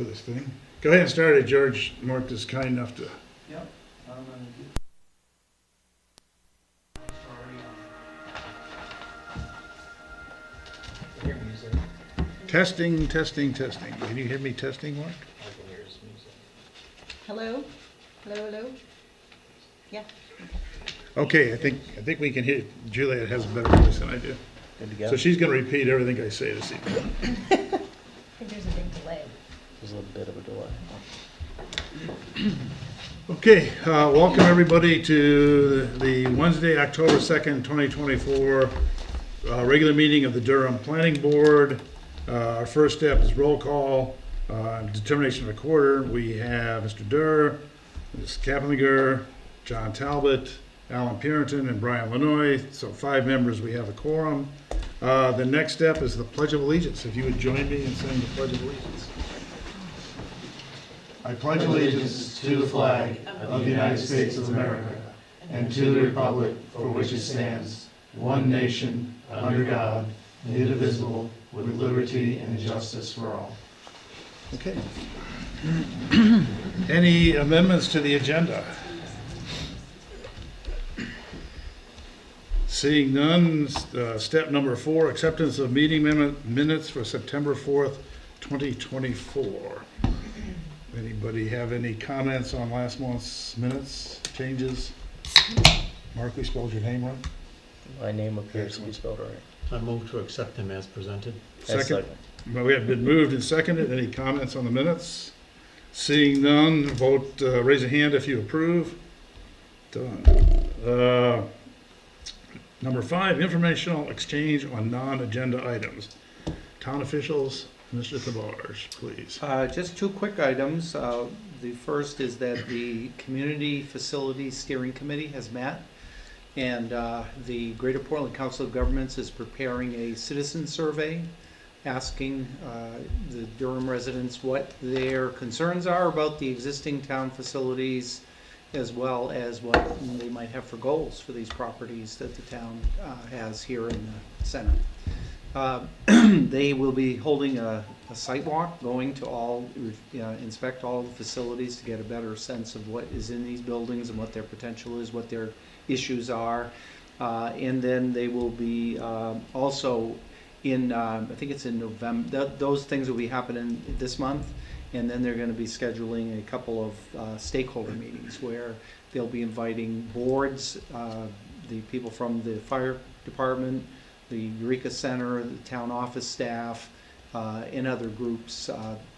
for this thing. Go ahead and start it, George. Mark is kind enough to. Yep. I'm gonna get. Hear music. Testing, testing, testing. Can you hear me testing, Mark? I can hear his music. Hello? Hello, hello? Yeah. Okay, I think we can hear. Juliet has a better voice than I do. Good to go. So she's gonna repeat everything I say this evening. I think there's a big delay. There's a little bit of a delay. Okay, welcome everybody to the Wednesday, October 2nd, 2024, regular meeting of the Durham Planning Board. Our first step is roll call, determination of a quarter. We have Mr. Durr, Ms. Kaplinger, John Talbot, Alan Purinton, and Brian Lanoy. So 5 members, we have a quorum. The next step is the Pledge of Allegiance. If you would join me in saying the Pledge of Allegiance. I pledge allegiance to the flag of the United States of America and to the republic for which it stands, one nation, under God, indivisible, with liberty and justice for all. Okay. Any amendments to the agenda? Seeing none, step number 4, acceptance of meeting minutes for September 4th, 2024. Anybody have any comments on last month's minutes, changes? Mark, we spelled your name right? My name appears to be spelled right. I move to accept them as presented. Second. Well, we have been moved and seconded. Any comments on the minutes? Seeing none, vote, raise a hand if you approve. Done. Number 5, informational exchange on non-agenda items. Town officials, Mr. Tavares, please. Just 2 quick items. The first is that the Community Facilities Steering Committee has met, and the Greater Portland Council of Governments is preparing a citizen survey asking the Durham residents what their concerns are about the existing town facilities, as well as what they might have for goals for these properties that the town has here in the center. They will be holding a site walk, going to all, inspect all the facilities to get a better sense of what is in these buildings and what their potential is, what their issues are. And then they will be also in, I think it's in November, those things will be happening this month. And then they're going to be scheduling a couple of stakeholder meetings where they'll be inviting boards, the people from the fire department, the Eureka Center, the town office staff, and other groups,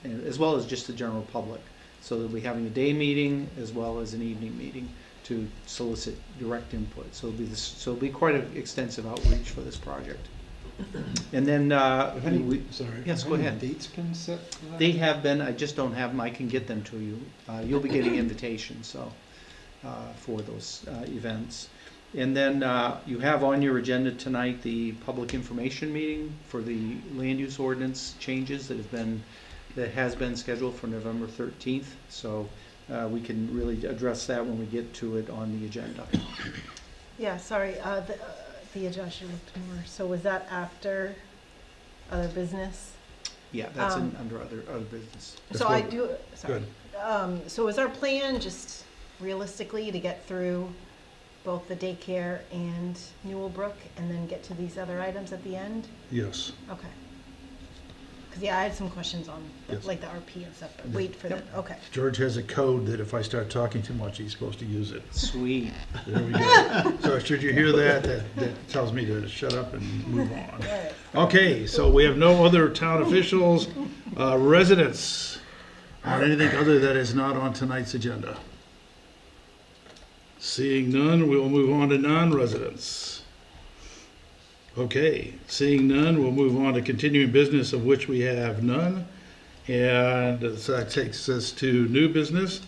as well as just the general public. So they'll be having a day meeting as well as an evening meeting to solicit direct input. So it'll be quite an extensive outreach for this project. And then, Sorry. yes, go ahead. Dates been set for that? They have been, I just don't have them, I can get them to you. You'll be getting invitations, so, for those events. And then you have on your agenda tonight the public information meeting for the land use ordinance changes that has been scheduled for November 13th. So we can really address that when we get to it on the agenda. Yeah, sorry, the adjusted more. So was that after other business? Yeah, that's under other business. So I do, sorry. Good. So is our plan just realistically to get through both the daycare and Newellbrook and then get to these other items at the end? Yes. Okay. Because, yeah, I had some questions on, Yes. like the RP and stuff, but Yes. wait for that, okay. George has a code that if I start talking too much, he's supposed to use it. Sweet. There we go. So should you hear that, that tells me to shut up and move on. Alright. Okay, so we have no other town officials, residents, or anything other that is not on tonight's agenda. Seeing none, we will move on to non-residents. Okay, seeing none, we'll move on to continuing business, of which we have none. And so that takes us to new business,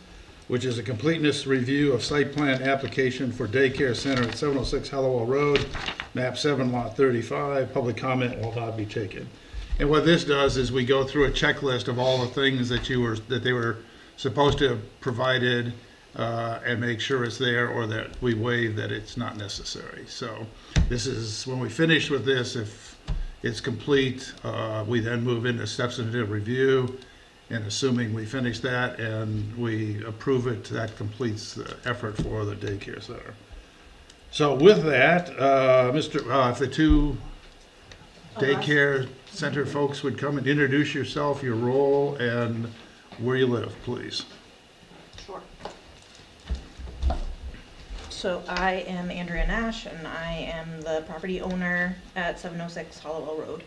which is a completeness review of site plan application for daycare center at 706 Hallowell Road, map 7, lot 35. Public comment will not be taken. And what this does is we go through a checklist of all the things that they were supposed to have provided, and make sure it's there, or that we waive that it's not necessary. So this is, when we finish with this, if it's complete, we then move into substantive review, And assuming we finish that and we approve it, that completes the effort for the daycare center. So with that, if the two daycare center folks would come and introduce yourself, your role, and where you live, please. Sure. So I am Andrea Nash, and I am the property owner at 706 Hollowell Road.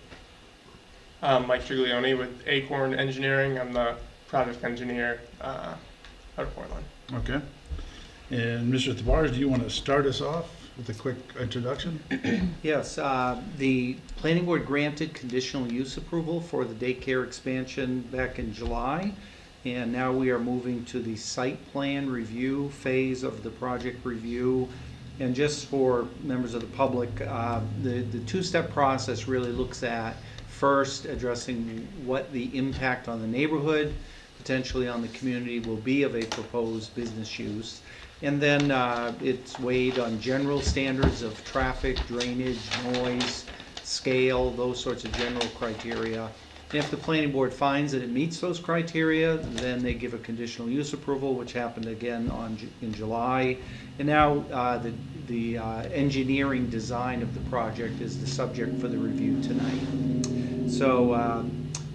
Mike Giglione with Acorn Engineering. I'm the project engineer out of Portland. Okay. And Mr. Tavares, do you want to start us off with a quick introduction? Yes, the planning board granted conditional use approval for the daycare expansion back in July. And now we are moving to the site plan review phase of the project review. And just for members of the public, the two-step process really looks at first addressing what the impact on the neighborhood, potentially on the community, will be of a proposed business use. And then it's weighed on general standards of traffic, drainage, noise, scale, those sorts of general criteria. And if the planning board finds that it meets those criteria, then they give a conditional use approval, which happened again in July. And now the engineering design of the project is the subject for the review tonight. So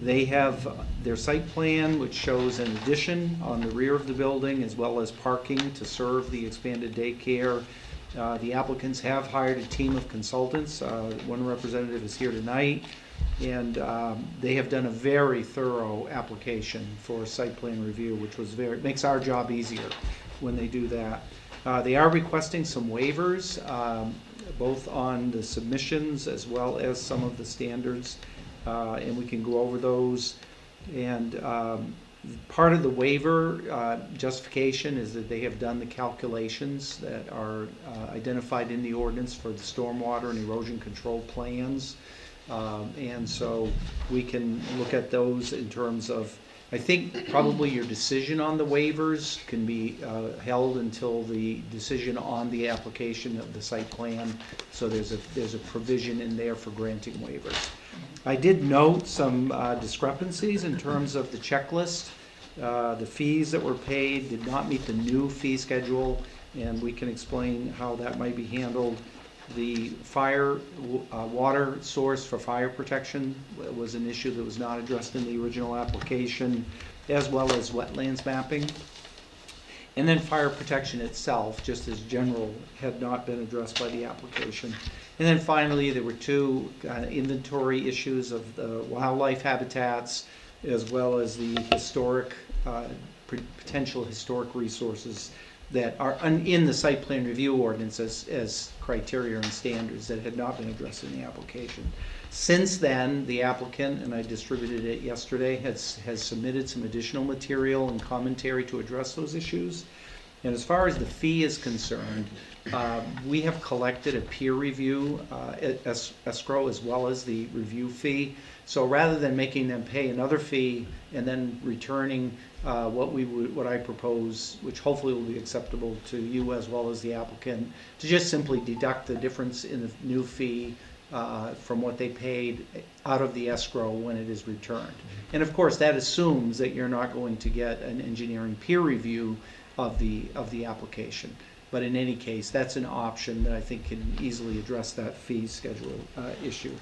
they have their site plan, which shows an addition on the rear of the building, as well as parking to serve the expanded daycare. The applicants have hired a team of consultants. One representative is here tonight. And they have done a very thorough application for site plan review, which makes our job easier when they do that. They are requesting some waivers, both on the submissions as well as some of the standards, and we can go over those. And part of the waiver justification is that they have done the calculations that are identified in the ordinance for the stormwater and erosion control plans. And so we can look at those in terms of, I think probably your decision on the waivers can be held until the decision on the application of the site plan. So there's a provision in there for granting waivers. I did note some discrepancies in terms of the checklist. The fees that were paid did not meet the new fee schedule, and we can explain how that might be handled. The fire water source for fire protection was an issue that was not addressed in the original application, as well as wetlands mapping. And then fire protection itself, just as general, had not been addressed by the application. And then finally, there were two inventory issues of the wildlife habitats, as well as the historic, potential historic resources that are in the site plan review ordinance as criteria and standards that had not been addressed in the application. Since then, the applicant, and I distributed it yesterday, has submitted some additional material and commentary to address those issues. And as far as the fee is concerned, we have collected a peer review escrow as well as the review fee. So rather than making them pay another fee and then returning what I propose, which hopefully will be acceptable to you as well as the applicant, to just simply deduct the difference in the new fee from what they paid out of the escrow when it is returned. And of course, that assumes that you're not going to get an engineering peer review of the application. But in any case, that's an option that I think can easily address that fee schedule issue.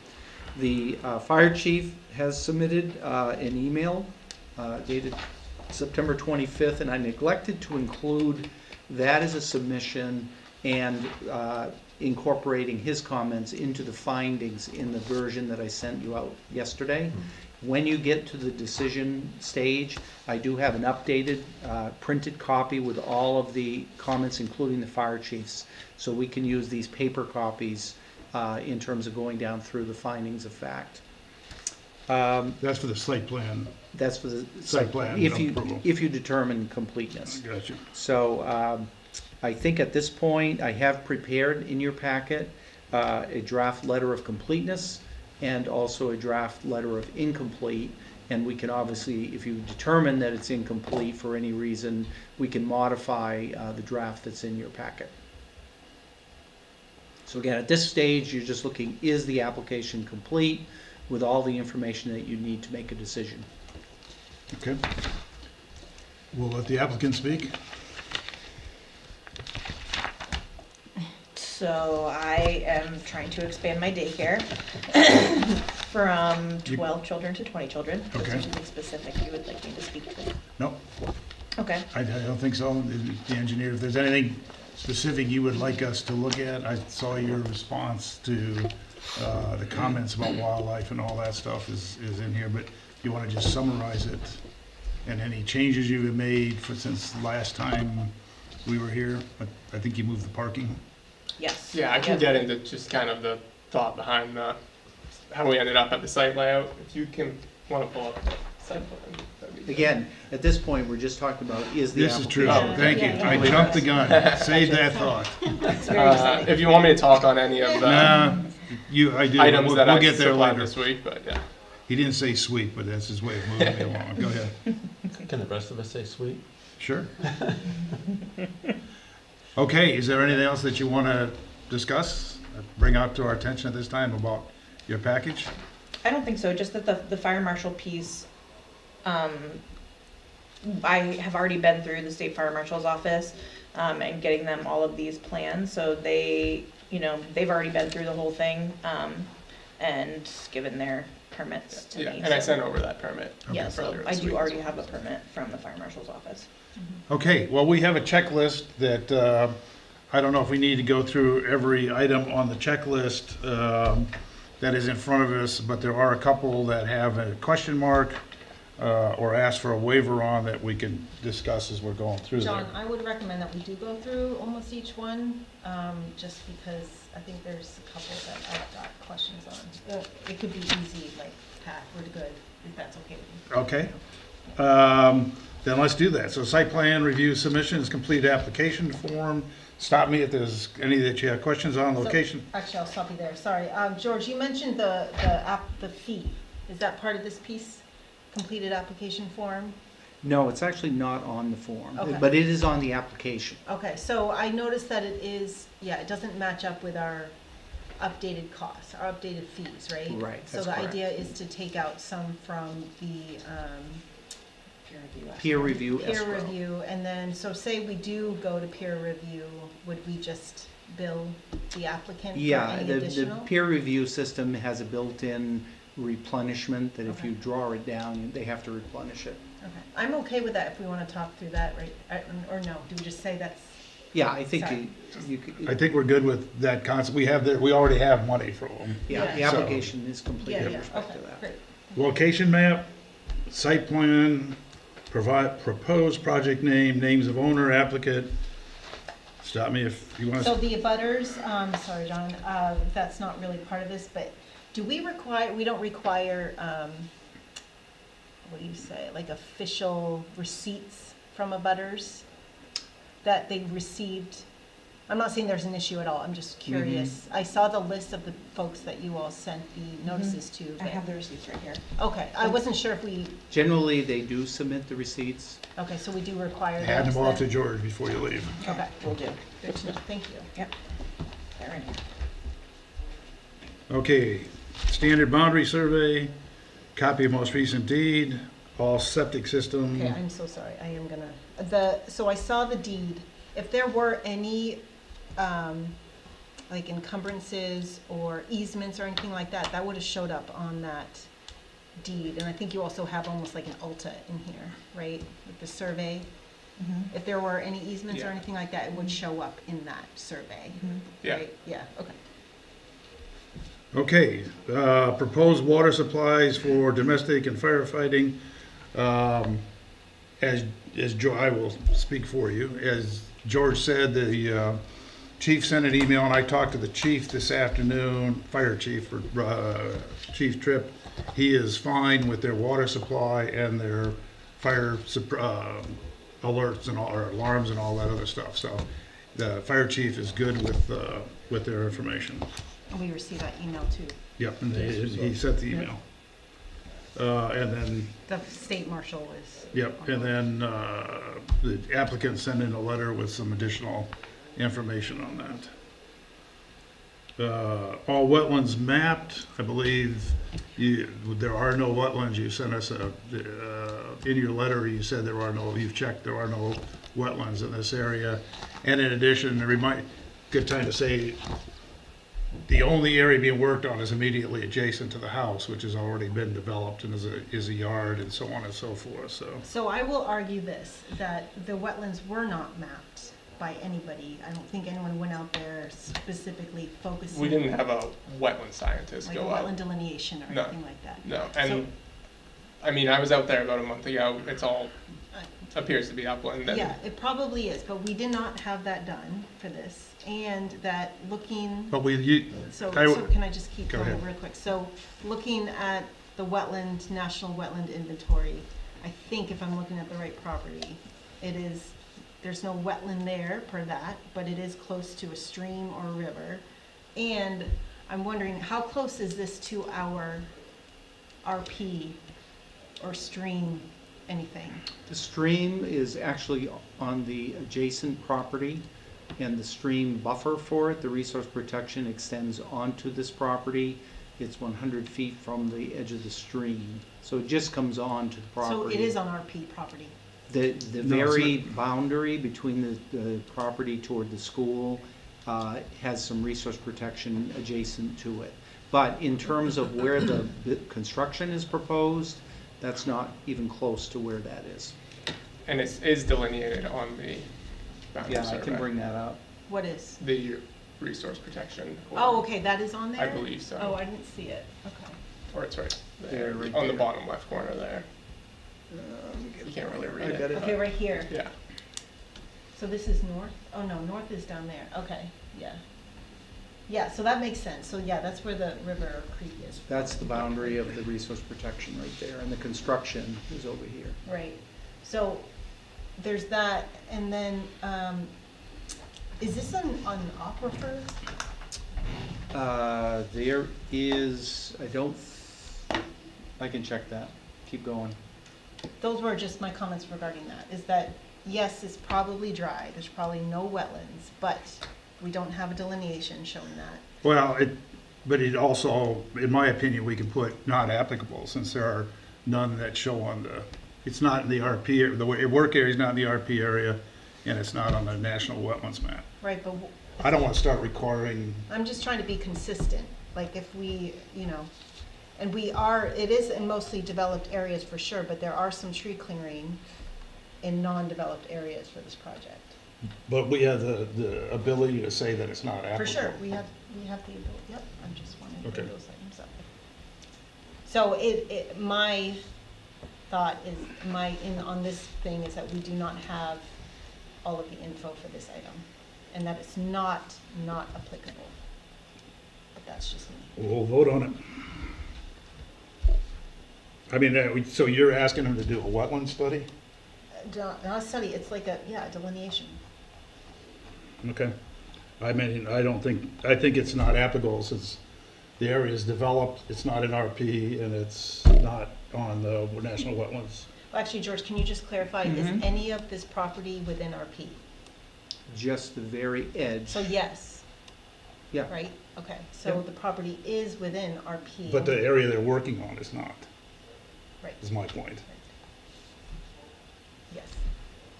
The fire chief has submitted an email dated September 25th, and I neglected to include that as a submission and incorporating his comments into the findings in the version that I sent you out yesterday. When you get to the decision stage, I do have an updated printed copy with all of the comments, including the fire chiefs, so we can use these paper copies in terms of going down through the findings of fact. That's for the site plan. That's for the Site plan approval. if you determine completeness. Gotcha. So I think at this point, I have prepared in your packet a draft letter of completeness and also a draft letter of incomplete. And we can obviously, if you determine that it's incomplete for any reason, we can modify the draft that's in your packet. So again, at this stage, you're just looking, is the application complete with all the information that you need to make a decision? Okay. We'll let the applicant speak. So I am trying to expand my daycare from 12 children to 20 children. Is there Okay. something specific you would like me to speak to? No, Okay. I don't think so. The engineer, if there's anything specific you would like us to look at, I saw your response to the comments about wildlife and all that stuff is in here, but if you want to just summarize it and any changes you've made since last time we were here, I think you moved the parking. Yes. Yeah, I can Yep. get into just kind of the thought behind how we ended up at the site layout. If you can want to pull up the site plan. that'd be good. Again, at this point, we're just talking about is the This is true. application. Thank you. Yeah, I yeah. jumped the gun. Save that thought. It's very exciting. If you want me to talk on any of the Nah, I do. items We'll that we'll I get there supplied later. this week, but yeah. He didn't say sweet, but that's his way of moving me along. Go ahead. Can the rest of us say sweet? Sure. Okay, is there anything else that you want to discuss, bring out to our attention at this time about your package? I don't think so, just that the fire marshal piece, I have already been through the state fire marshal's office, and getting them all of these plans, so they, they've already been through the whole thing, and given their permits to Yeah, me. and I so- sent over that permit. Yeah, so earlier I this do week. already have a permit from the fire marshal's office. Okay, well, we have a checklist that, I don't know if we need to go through every item on the checklist that is in front of us, but there are a couple that have a question mark or ask for a waiver on that we can discuss as we're going through there. John, I would recommend that we do go through almost each one, just because I think there's a couple that I've got questions on. It could be easy, like, Pat, we're good, if that's okay with you. Okay. Then let's do that. So site plan review submissions, complete application form. Stop me if there's any that you have questions on, So- location. Actually, I'll stop you there, sorry. George, you mentioned the fee. Is that part of this piece? Completed application form? No, it's actually not on the form, Okay. but it is on the application. Okay, so I noticed that it is, it doesn't match up with our updated costs, our updated fees, right? Right, So that's the correct. idea is to take out some from the Peer review peer escrow. review, and then, so say we do go to peer review, would we just bill the applicant for Yeah, any the additional? peer review system has a built-in replenishment that if Okay. you draw it down, they have to replenish it. Okay, I'm okay with that if we want to talk through that, right? Or no, do we just say that's, Yeah, I think Sorry. you could, I think we're good with that concept. We already have money for them. yeah, the Yeah. application is complete yeah, with yeah, respect okay, to that. great. Location map, site plan, proposed project name, names of owner, applicant. Stop me if you want So to. the abutters, sorry, John, that's not really part of this, but do we don't require, what do you say, like official receipts from abutters that they received? I'm not saying there's an issue at all, I'm just curious. I saw the list of the folks that you all sent the notices to, I but, have the receipts right here. okay, I wasn't sure if we, Generally, they do submit the receipts. okay, so we do require those Hand them off to then? George before you leave. Okay, Will do. good to know, thank you. They're in here. Okay, standard boundary survey, copy of most recent deed, all septic system. Okay, I'm so sorry, I am gonna, so I saw the deed. If there were any, like encumbrances or easements or anything like that, that would have showed up on that deed. And I think you also have almost like an ALTA in here, right, with the survey? Mm-hmm. If there were any easements or Yeah. anything like that, it would show up in that survey, Yeah. right? Yeah, okay. Okay, proposed water supplies for domestic and firefighting. As I will speak for you, as George said, the chief sent an email, and I talked to the chief this afternoon, fire chief, Chief Tripp. He is fine with their water supply and their fire alerts and all, or alarms and all that other stuff. So the fire chief is good with their information. And we received that email too. Yep, and he sent the email. And then, The state marshal is. yep, and then the applicant sent in a letter with some additional information on all wetlands mapped. I believe there are no wetlands. You sent us in your letter, you said you've checked, there are no wetlands in this area. And in addition, good time to say, the only area being worked on is immediately adjacent to the house, which has already been developed and is a yard and so on and so forth, so. So I will argue this, that the wetlands were not mapped by anybody. I don't think anyone went out there specifically focusing. We didn't have a wetland scientist like a go out. wetland delineation or No. anything like that. No, So- and I mean, I was out there about a month ago. It's all appears to be upland. And Yeah, it probably is, but we did not have that done for this. And that looking, But so I w- can I just keep Go going ahead. real quick? So looking at the National Wetland Inventory, I think if I'm looking at the right property, there's no wetland there per that, but it is close to a stream or a river. And I'm wondering, how close is this to our RP or stream, anything? The stream is actually on the adjacent property, and the stream buffer for it, the resource protection, extends onto this property. It's 100 feet from the edge of the stream, so it just comes onto the So property. it is on RP property. The No, it's very boundary between the property toward the school has some resource protection adjacent to it. But in terms of where the construction is proposed, that's not even close to where that is. and it is delineated on the boundary Yeah, I survey. can bring that up. What is? The resource protection. Oh, okay, that is on there? I believe so. Oh, I didn't see it, okay. Or it's right There, there, right on the there. bottom left corner there. You can't really read I it. got it. Okay, right here. Yeah. So this is north? Oh, no, north is down there, okay, yeah. Yeah, so that makes sense, so yeah, that's where the river or creek is. That's the boundary of the resource protection right there, and the construction is over here. Right, so there's that, and then, is this an aquifer? There is, I can check that. Keep going. Those were just my comments regarding that, is that, yes, it's probably dry, there's probably no wetlands, but we don't have a delineation showing that. Well, but it also, in my opinion, we can put not applicable, since there are none that show on it's not in the RP, the work area is not in the RP area, and it's not on the National Wetlands map. Right, but I don't want to start requiring, I'm just trying to be consistent, like if we, and it is in mostly developed areas for sure, but there are some tree clearing in non-developed areas for this project. but we have the ability to say that it's not applicable. For sure, we have the ability, yep, I'm just wanting to Okay. bring those items up. So my thought is, on this thing is that we do not have all of the info for this item, and that it's not applicable. But that's just me. We'll vote on it. I mean, so you're asking him to do a wetland study? Not a study, it's like a delineation. Okay. I mean, I think it's not applicable since the area is developed, it's not in RP, and it's not on the National Wetlands. Well, actually, George, can you just clarify, is Mhm. any of this property within RP? Just the very edge. So yes, Yeah. right? Okay, so Yeah. the property is within RP. But the area they're working on is not, Right, is my point. yes.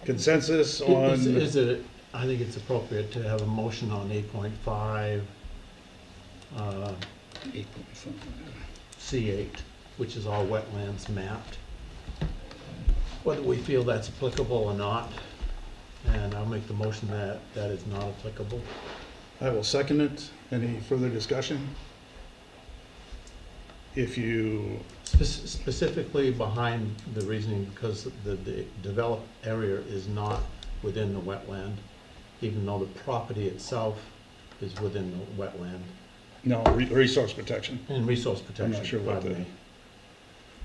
Consensus Is on, it, I think it's appropriate to have a motion on 8.5, C8, which is all wetlands mapped. Whether we feel that's applicable or not, and I'll make the motion that that is not applicable. I will second it. Any further discussion? If you, Specifically behind the reasoning, because the developed area is not within the wetland, even though the property itself is within the wetland. no, resource protection. And resource protection, sure what pardon the- me.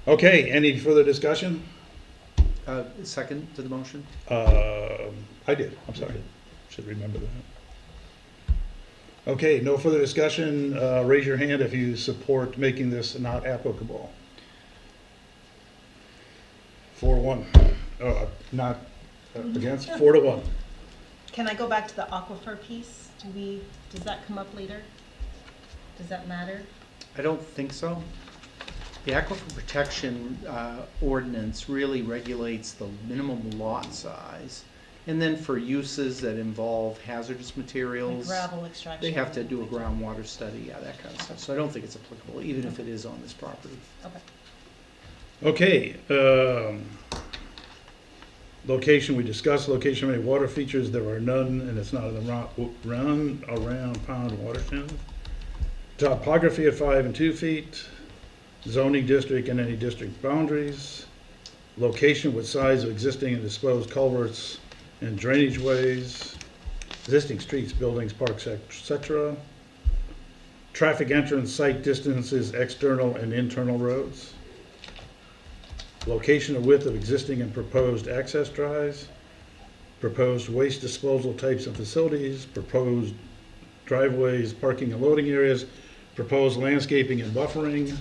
Okay, any further discussion? Second to the motion? I did, I'm sorry. Should remember that. Okay, no further discussion. Raise your hand if you support making this not applicable. 4-1. Not against, 4-1. Can I go back to the aquifer piece? Does that come up later? Does that matter? I don't think so. The aquifer protection ordinance really regulates the minimum lot size. And then for uses that involve hazardous Like materials, gravel extraction? they have to do a groundwater study, yeah, that kind of stuff. So I don't think it's applicable, even if it is on this property. Okay. Okay, location, we discussed location of any water features, there are none, and it's not in the run around pond watershed. Topography at 5 and 2 feet, zoning district and any district boundaries, location with size of existing and disposed culverts and drainage ways, existing streets, buildings, parks, etc. Traffic entrance, site distances, external and internal roads. Location and width of existing and proposed access drives, proposed waste disposal types and facilities, proposed driveways, parking and loading areas, proposed landscaping and buffering,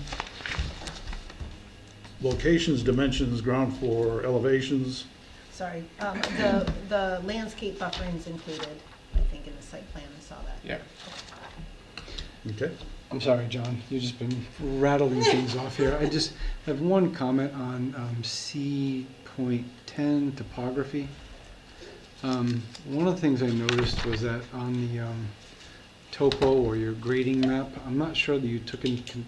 locations, dimensions, ground floor elevations. Sorry, the landscape buffering's included, I think, in the site plan, I saw that. Yeah. Okay. I'm sorry, John, you've just been rattling things off here. I just have one comment on C.10 topography. One of the things I noticed was that on the topo or your grading map, I'm not sure that you took into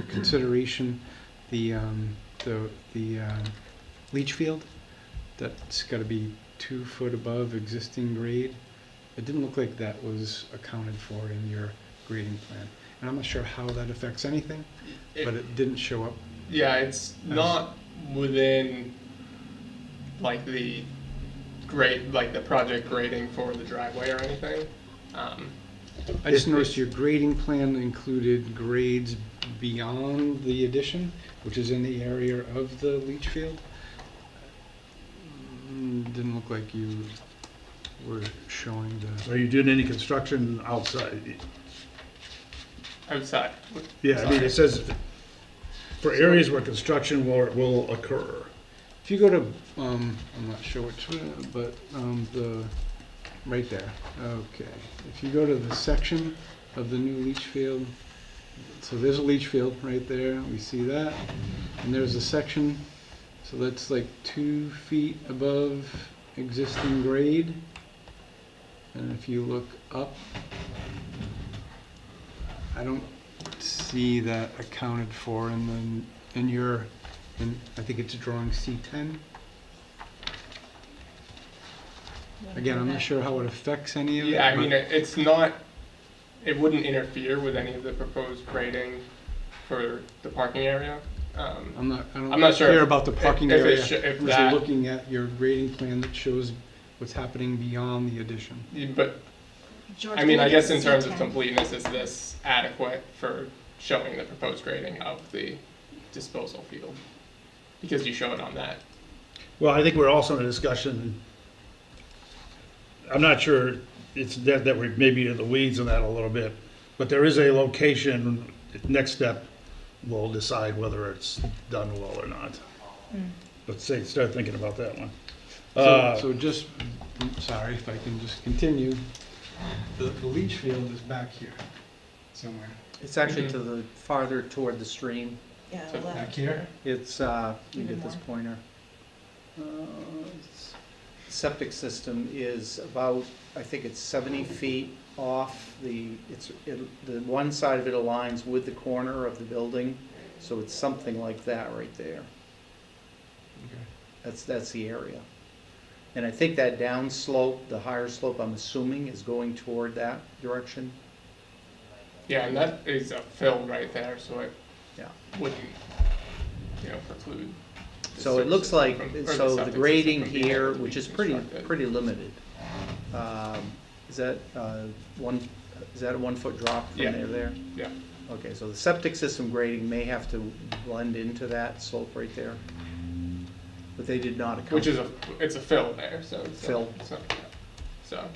consideration the leach field. That's got to be 2 foot above existing grade. It didn't look like that was accounted for in your grading plan. And I'm not sure how that affects anything, but it didn't show up. Yeah, it's not within like the grade, like the project grading for the driveway or anything. I just noticed your grading plan included grades beyond the addition, which is in the area of the leach field. Didn't look like you were showing the... Are you doing any construction outside? Outside. Yeah, I mean, it says for areas where construction will occur. If you go to, I'm not sure which, but the, right there, okay. If you go to the section of the new leach field, so there's a leach field right there, we see that. And there's a section, so that's like 2 feet above existing grade. And if you look up, I don't see that accounted for in your, I think it's drawing C10. Again, I'm not sure how it affects any of it. Yeah, I mean, but- it's not, it wouldn't interfere with any of the proposed grading for the parking area. I I'm don't not sure care if- about the parking if it area. if I'm that- just looking at your grading plan that shows what's happening beyond the addition. But, George, I mean, can I you guess get in terms of C10? completeness, is this adequate for showing the proposed grading of the disposal field? Because you show it on that. Well, I think we're also in a discussion, I'm not sure, it's that we're maybe in the weeds on that a little bit, but there is a location, next step, we'll decide whether it's done well or not. But start thinking about that one. So just, sorry if I can just continue. The leach field is back here somewhere. It's actually to the farther toward the stream. Yeah, So Back here? It's, let me Even get this more. pointer. Septic system is about, I think it's 70 feet off the one side of it aligns with the corner of the building, so it's something like that right there. That's the area. And I think that down slope, the higher slope, I'm assuming, is going toward that direction. Yeah, and that is a fill right there, so it Yeah. wouldn't, preclude. the So it looks system like, from- or so the septic system grading from being here, able to which be is pretty constructed. limited. Is that is that a 1 foot drop from Yeah. there? Yeah. Okay, so the septic system grading may have to blend into that slope right there. But they did not account. Which is it's a fill there, so it's Fill. It's not, so.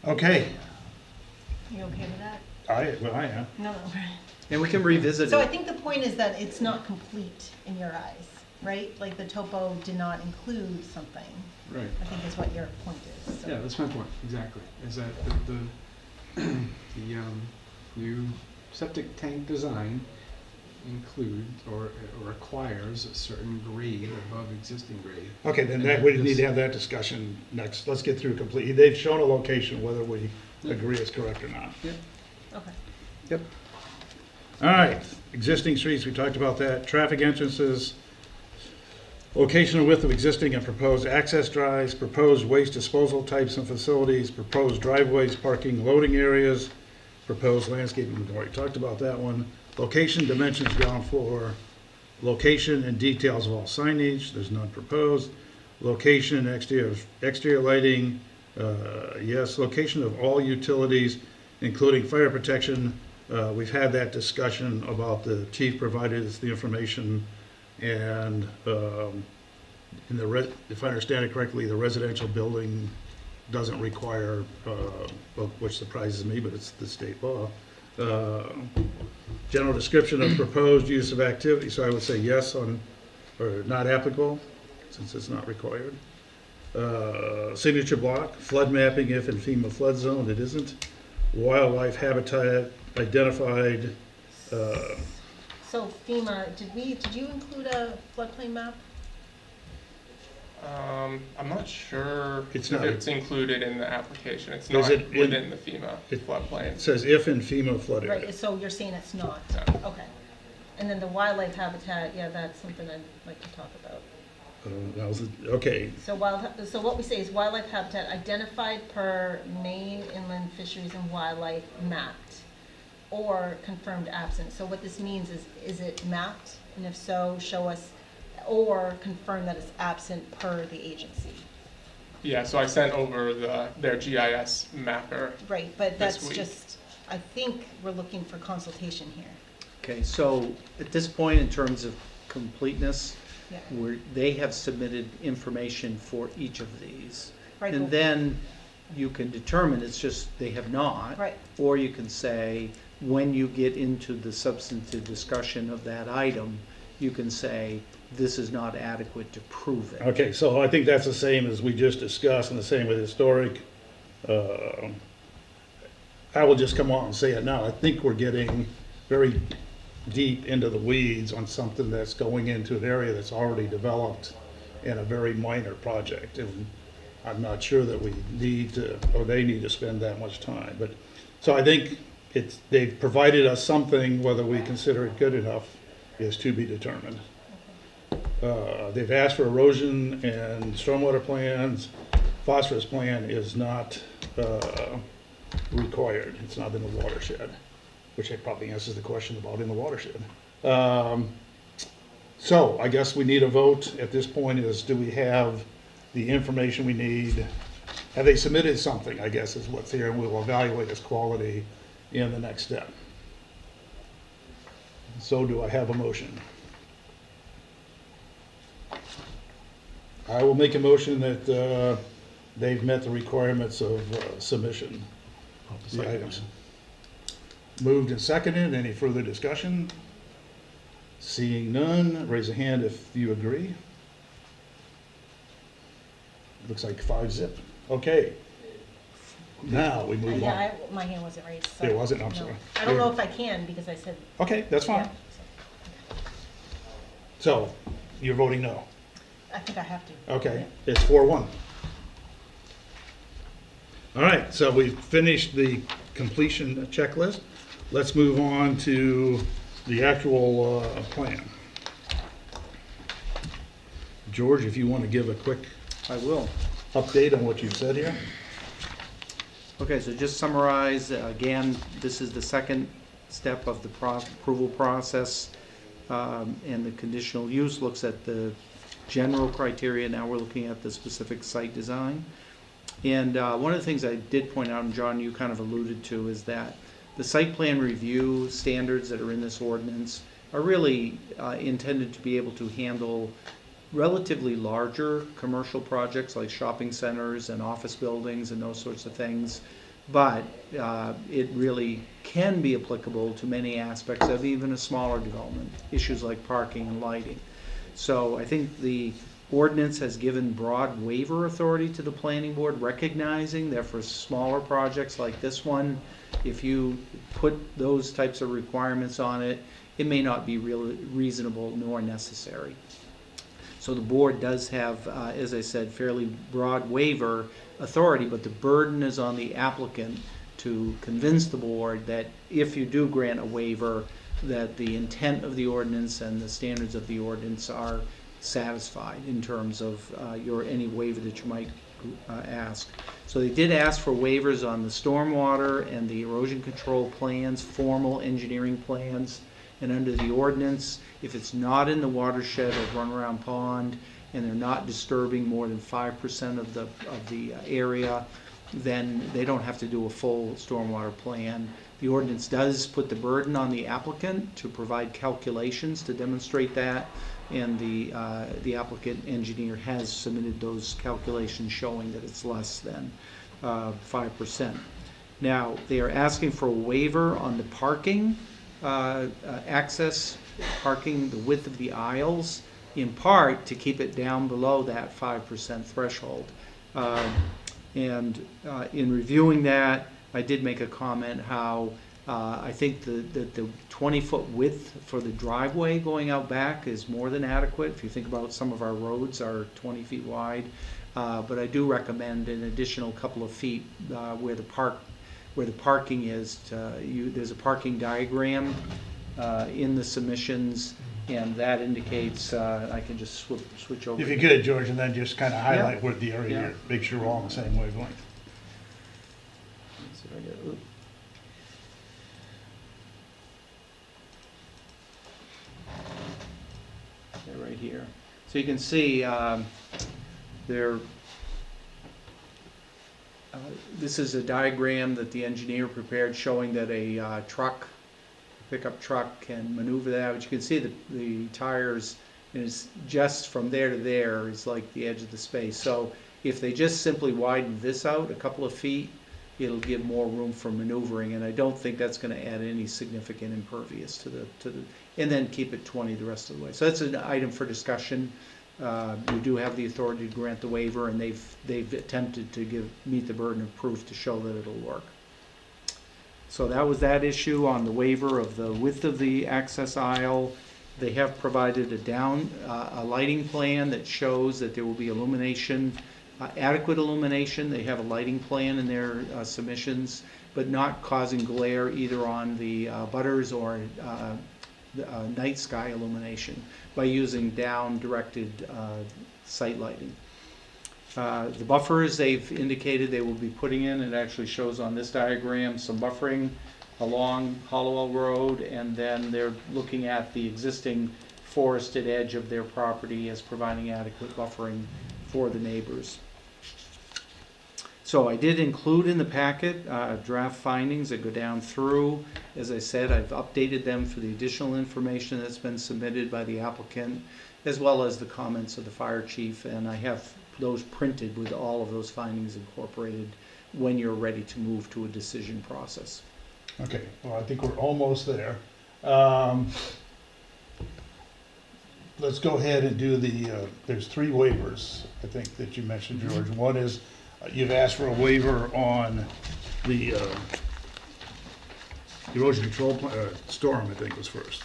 Okay, You okay with that? I am. No, no. And we can revisit So I it. think the point is that it's not complete in your eyes, right? Like the topo did not include something, Right. I think is what your point is. So- Yeah, that's my point, exactly. Is that the new septic tank design includes or requires a certain grade above existing grade. Okay, then that, we need to have that discussion next. Let's get through completely. They've shown a location, whether we agree it's correct or not. Okay. All right, existing streets, we talked about that. Traffic entrances, location and width of existing and proposed access drives, proposed waste disposal types and facilities, proposed driveways, parking, loading areas, proposed landscaping, we already talked about that one. Location, dimensions, ground floor, location and details of all signage, there's none proposed. Location, exterior lighting, yes. Location of all utilities, including fire protection. We've had that discussion about the chief provided us the information, and if I understand it correctly, the residential building doesn't require, which surprises me, but it's the state law. General description of proposed use of activity, so I would say yes on, or not applicable, since it's not required. Signature block, flood mapping if in FEMA flood zone, it isn't. Wildlife habitat identified, So FEMA, did you include a floodplain map? I'm not sure It's if not. it's included in the application. It's Is not it in- within the FEMA it- floodplain. it says if in FEMA flood area. Right, so you're saying it's not? No. Okay. And then the wildlife habitat, yeah, that's something I'd like to talk about. Okay, So what we say is wildlife habitat identified per Maine Inland Fisheries and Wildlife mapped or confirmed absent. So what this means is it mapped? And if so, show us, or confirm that it's absent per the agency. Yeah, so I sent over their GIS mapper. Right, but This that's week. just, I think we're looking for consultation here. Okay, so at this point, in terms of completeness, Yeah. they have submitted information for each of these. Right, And but- then you can determine it's just they have not. Right. Or you can say, when you get into the substantive discussion of that item, you can say, this is not adequate to prove it. okay, so I think that's the same as we just discussed, and the same with historic. I will just come on and say it now, I think we're getting very deep into the weeds on something that's going into an area that's already developed in a very minor project, and I'm not sure that we need to, or they need to spend that much time, but, so I think they've provided us something, whether we consider it good enough is to be determined. They've asked for erosion and stormwater plans. Phosphorus plan is not required. It's not in the watershed, which probably answers the question about in the watershed. So I guess we need a vote at this point is, do we have the information we need? Have they submitted something, I guess is what's here, and we'll evaluate its quality in the next step. So do I have a motion? I will make a motion that they've met the requirements of submission, the items. Moved and seconded. Any further discussion? Seeing none, raise a hand if you agree. Looks like 5-0. Okay. Now we move on. Yeah, my hand wasn't raised, so. It wasn't? I'm no. sorry. I don't know if I can, because I said. Okay, that's fine. Yeah, So you're voting no. I think I have to. Okay, it's 4-1. All right, so we've finished the completion checklist. Let's move on to the actual plan. George, if you want to give a quick I will. update on what you've said here. Okay, so just summarize, again, this is the second step of the approval process. And the conditional use looks at the general criteria. Now we're looking at the specific site design. And one of the things I did point out, and John, you kind of alluded to, is that the site plan review standards that are in this ordinance are really intended to be able to handle relatively larger commercial projects like shopping centers and office buildings and those sorts of things. But it really can be applicable to many aspects of even a smaller development, issues like parking and lighting. So I think the ordinance has given broad waiver authority to the planning board, recognizing that for smaller projects like this one, if you put those types of requirements on it, it may not be really reasonable nor necessary. So the board does have, as I said, fairly broad waiver authority, but the burden is on the applicant to convince the board that if you do grant a waiver, that the intent of the ordinance and the standards of the ordinance are satisfied in terms of any waiver that you might ask. So they did ask for waivers on the stormwater and the erosion control plans, formal engineering plans, and under the ordinance, if it's not in the watershed of Runaround Pond and they're not disturbing more than 5% of the area, then they don't have to do a full stormwater plan. The ordinance does put the burden on the applicant to provide calculations to demonstrate that, and the applicant engineer has submitted those calculations showing that it's less than 5%. Now, they are asking for a waiver on the parking, access parking, the width of the aisles, in part to keep it down below that 5% threshold. And in reviewing that, I did make a comment how I think the 20-foot width for the driveway going out back is more than adequate. If you think about some of our roads are 20 feet wide, but I do recommend an additional couple of feet where the parking is. There's a parking diagram in the submissions, and that indicates. I can just switch over. If you could, George, and then just kind of highlight where the area here, make sure we're all on the same wavelength. So I get- oop. They're right here. So you can see this is a diagram that the engineer prepared showing that a pickup truck can maneuver that. But you can see the tires is just from there to there is like the edge of the space. So if they just simply widen this out a couple of feet, it'll give more room for maneuvering, and I don't think that's going to add any significant impervious to the, and then keep it 20 the rest of the way. So that's an item for discussion. We do have the authority to grant the waiver, and they've attempted to meet the burden of proof to show that it'll work. So that was that issue on the waiver of the width of the access aisle. They have provided a lighting plan that shows that there will be illumination, adequate illumination. They have a lighting plan in their submissions, but not causing glare either on the butters or night sky illumination by using down-directed site lighting. The buffers they've indicated they will be putting in, it actually shows on this diagram, some buffering along Hollowell Road, and then they're looking at the existing forested edge of their property as providing adequate buffering for the neighbors. So I did include in the packet draft findings that go down through. As I said, I've updated them for the additional information that's been submitted by the applicant, as well as the comments of the fire chief, and I have those printed with all of those findings incorporated when you're ready to move to a decision process. Okay, well, I think we're almost there. Let's go ahead and do there's 3 waivers, I think, that you mentioned, George. One is, you've asked for a waiver on the erosion control storm, I think was first.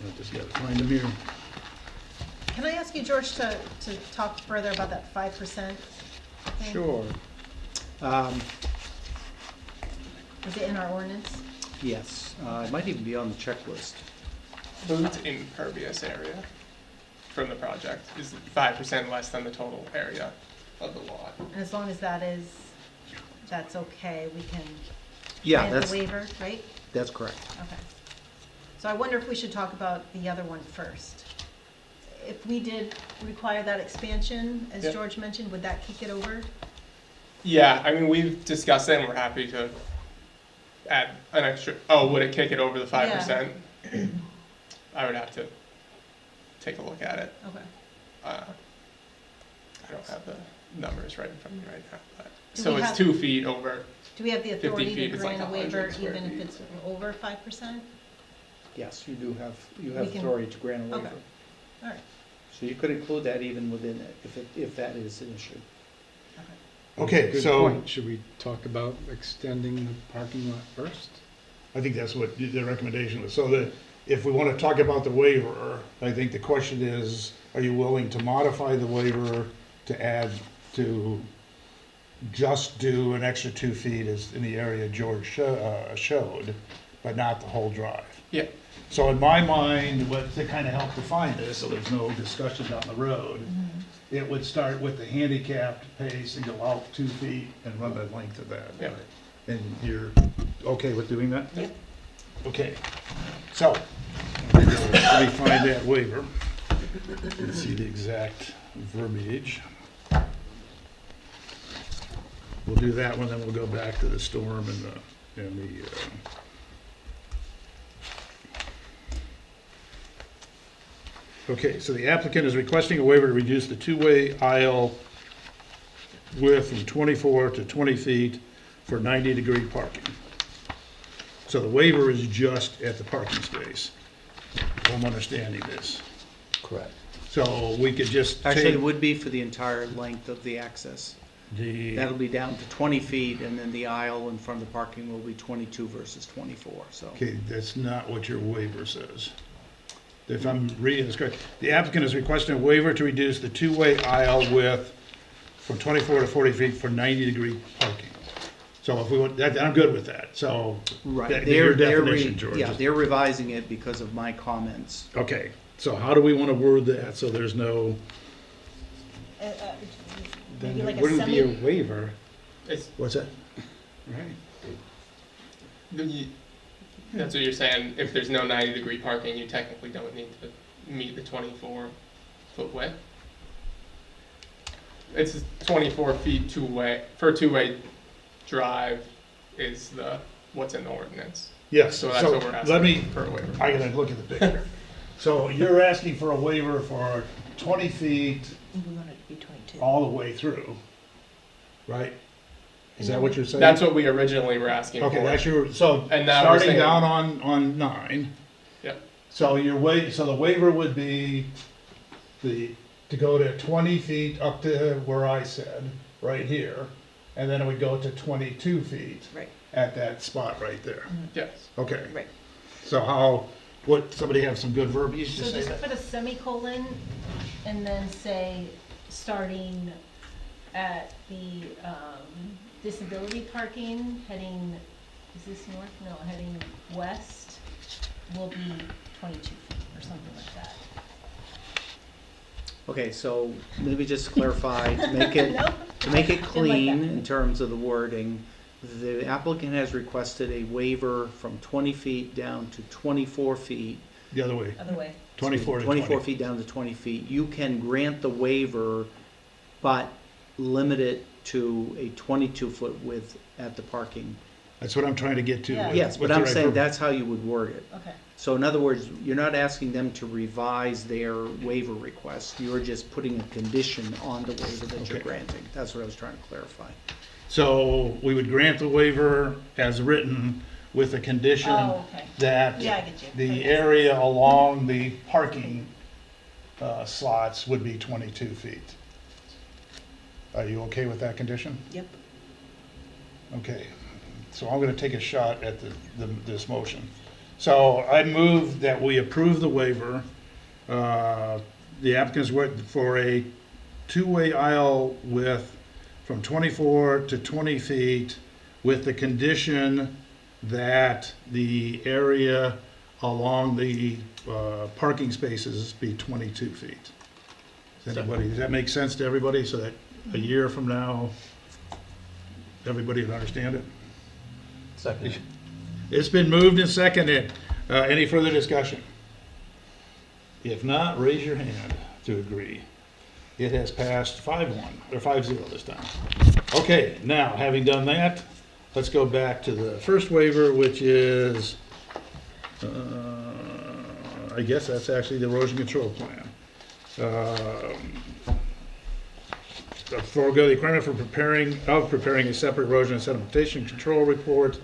I just gotta find them here. Can I ask you, George, to talk further about that 5%? thing? Sure. Is it in our ordinance? Yes, it might even be on the checklist. Whose impervious area from the project is 5% less than the total area of the lot. And as long as that's okay, we can Yeah, grant the waiver, right? that's correct. Okay. So I wonder if we should talk about the other one first. If we did require that expansion, as Yeah. George mentioned, would that kick it over? Yeah, I mean, we've discussed it and we're happy to add an extra, would it kick it over the 5%? I would have to take a look at it. Okay. I don't have the numbers right in front of me right now, but, Do so we it's have- 2 feet over. Do we have the 50 authority to feet is like grant a waiver 100 square even if feet. it's over 5%? Yes, you do have We can- authority to grant a Okay. waiver. All right. So you could include that even within it, if that is an issue. Okay, Good so point. Should we talk about extending the parking lot first? I think that's what the recommendation was. So that if we want to talk about the waiver, I think the question is, are you willing to modify the waiver to add to just do an extra 2 feet as in the area George showed, but not the whole drive? Yeah. So in my mind, what to kind of help define this, so there's no discussion down the road, it would start with the handicapped pace and go out 2 feet and run the length of that. Yeah. And you're okay with doing that? Yep. Okay, so, let me find that waiver and see the exact verbiage. We'll do that one, then we'll go back to the storm and the, okay, so the applicant is requesting a waiver to reduce the two-way aisle width from 24 to 20 feet for 90-degree parking. So the waiver is just at the parking space, if I'm understanding this. Correct. So we could just Actually, take it would be for the entire length of the access. the, That'll be down to 20 feet, and then the aisle in front of the parking will be 22 versus 24, so. okay, that's not what your waiver says. If I'm reading this correct, the applicant is requesting a waiver to reduce the two-way aisle width from 24 to 40 feet for 90-degree parking. So if we want, that, I'm good with that, so. Right, that- your they're definition, George. yeah, they're revising it because of my comments. Okay, so how do we want to word that, so there's no, Then Maybe like it a wouldn't be a semi, waiver, It's, what's that? right? that's what you're saying, if there's no 90-degree parking, you technically don't need to meet the 24-foot width? It's 24 feet two-way, for a two-way drive is what's in the ordinance. Yes, So that's what we're let asking me, for a waiver. I gotta look at the picture. So you're asking for a waiver for 20 feet we want it to be 22. all the way through, right? Is that what you're saying? That's what we originally were asking for. Okay, that's your, so And now we're starting saying- down on 9. Yep. So so the waiver would be to go to 20 feet up to where I said, right here, and then it would go to 22 feet. Right. At that spot right there. Yes. Okay. Right. So somebody have some good verbiage to So say just that? put a semicolon and then say, starting at the disability parking, heading, is this north? No, heading west will be 22 feet or something like that. Okay, so maybe just to clarify, to make it, No? to make it Didn't like clean that. in terms of the wording, the applicant has requested a waiver from 20 feet down to 24 feet. The other way, Other way. 24 to 20. 24 feet down to 20 feet. You can grant the waiver, but limit it to a 22-foot width at the parking. That's what I'm trying to get to. Yeah. Yes, but What's the I'm right saying verb? that's how you would word it. Okay. So in other words, you're not asking them to revise their waiver request. You're just putting a condition on the waiver that you're Okay. granting. That's what I was trying to clarify. So we would grant the waiver as written with a condition Oh, okay. that Yeah, I get you. the Okay. area along the parking slots would be 22 feet. Are you okay with that condition? Yep. Okay, so I'm gonna take a shot at this motion. So I move that we approve the waiver. The applicant's for a two-way aisle width from 24 to 20 feet with the condition that the area along the parking spaces be 22 feet. Does that make sense to everybody, so that a year from now, everybody will understand it? Second. It's been moved and seconded. Any further discussion? If not, raise your hand to agree. It has passed 5-1, or 5-0 this time. Okay, now, having done that, let's go back to the first waiver, which is, I guess that's actually the erosion control plan. Forego the requirement for preparing a separate erosion and sedimentation control report.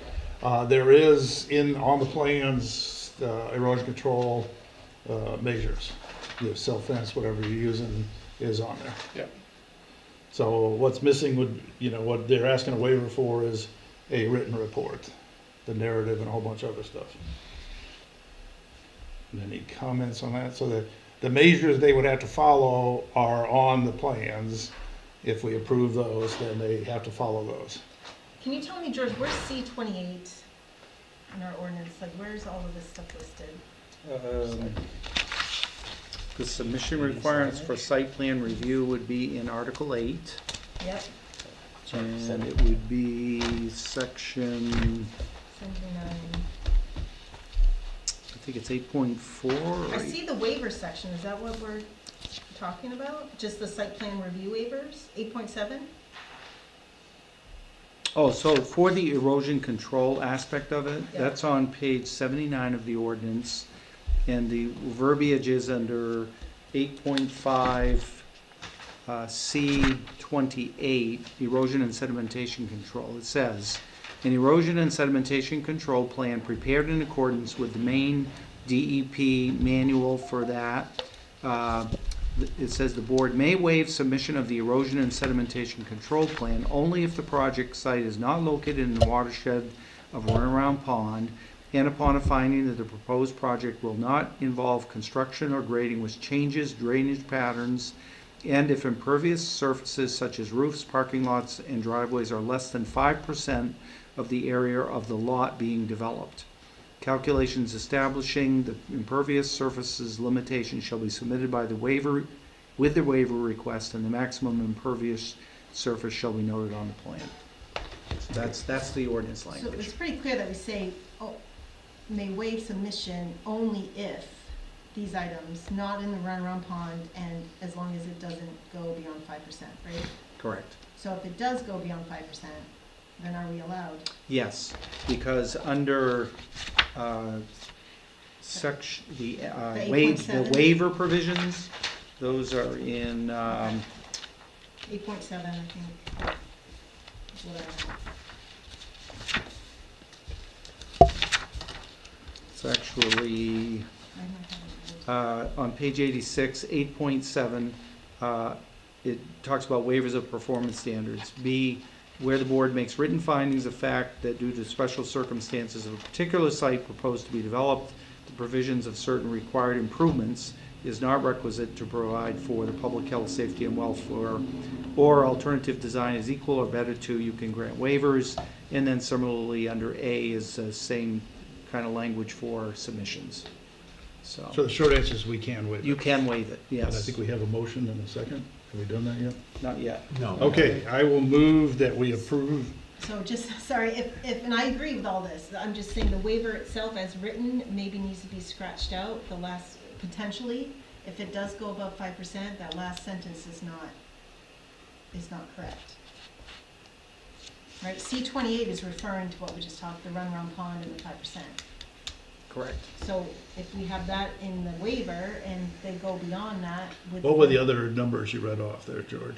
There is on the plans, erosion control measures. the silt fence, whatever you're using, is on there. Yep. So what's missing would, what they're asking a waiver for is a written report, the narrative and a whole bunch of other stuff. Any comments on that? So the measures they would have to follow are on the plans. If we approve those, then they have to follow those. Can you tell me, George, where's C28 in our ordinance? Like, where's all of this stuff listed? The submission requirements for site plan review would be in Article 8, Yep, and it would be section, 79. I think it's 8.4. I see the waiver section, is that what we're talking about? Just the site plan review waivers, 8.7? Oh, so for the erosion control aspect of it, Yeah. that's on page 79 of the ordinance, and the verbiage is under 8.5 C28, erosion and sedimentation control. It says, an erosion and sedimentation control plan prepared in accordance with the main DEP manual for that. It says the board may waive submission of the erosion and sedimentation control plan only if the project site is not located in the watershed of Runaround Pond, and upon a finding that the proposed project will not involve construction or grading which changes drainage patterns, and if impervious surfaces such as roofs, parking lots, and driveways are less than 5% of the area of the lot being developed. Calculations establishing the impervious surfaces limitation shall be submitted by the waiver, with the waiver request, and the maximum impervious surface shall be noted on the plan. So that's the ordinance So language. it's pretty clear that we say, may waive submission only if these items, not in the runaround pond, and as long as it doesn't go beyond 5%, right? Correct. So if it does go beyond 5%, then are we allowed? Yes, because under section, the The waive, the 8.7? waiver provisions, those are in, 8.7, I think. Is what I have. it's actually, I might have it. on page 86, 8.7, it talks about waivers of performance standards. B, where the board makes written findings of fact that due to special circumstances of a particular site proposed to be developed, the provisions of certain required improvements is not requisite to provide for the public health, safety, and welfare, or alternative design is equal or better to, you can grant waivers. And then similarly, under A is the same kind of language for submissions. So the short answer is we can waive it. You can waive it, And I yes. think we have a motion and a second. Have we done that yet? Not yet. No. Okay, I will move that we approve. So just, sorry, and I agree with all this, I'm just saying the waiver itself as written maybe needs to be scratched out, the last, potentially, if it does go above 5%, that last sentence is not correct. Right, C28 is referring to what we just talked, the runaround pond and the 5%. Correct. So if we have that in the waiver and they go beyond that with. What were the other numbers you read off there, George?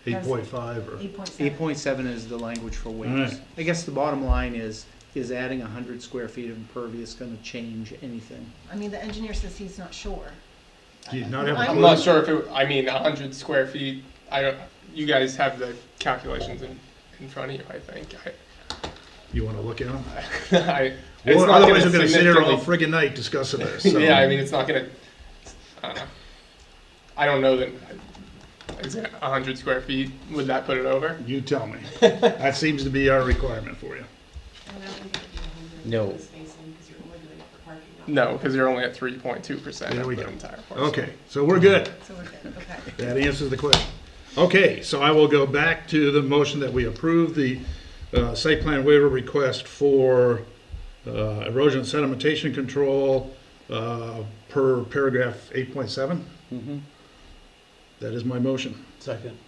That's- 8.5 or? 8.7. 8.7 is the language for All waivers. right. I guess the bottom line is adding 100 square feet of impervious gonna change anything? I mean, the engineer says he's not sure. Do you not have a I'm I'm clue? not sure if it, I mean, 100 square feet, I don't, you guys have the calculations in front of you, I think. You want to look at them? It's Well, not otherwise we're gonna gonna sit here all significantly- friggin' night discussing this. so- Yeah, I mean, it's not gonna, I don't know. I don't know that, is it 100 square feet, would that put it over? You tell me. That seems to be our requirement for you. No. No, because you're only at 3.2% There of we the go. entire parcel. Okay, so we're good. So we're good, okay. That answers the question. Okay, so I will go back to the motion that we approve the site plan waiver request for erosion sedimentation control per paragraph 8.7. Mm-hmm. That is my motion. Second.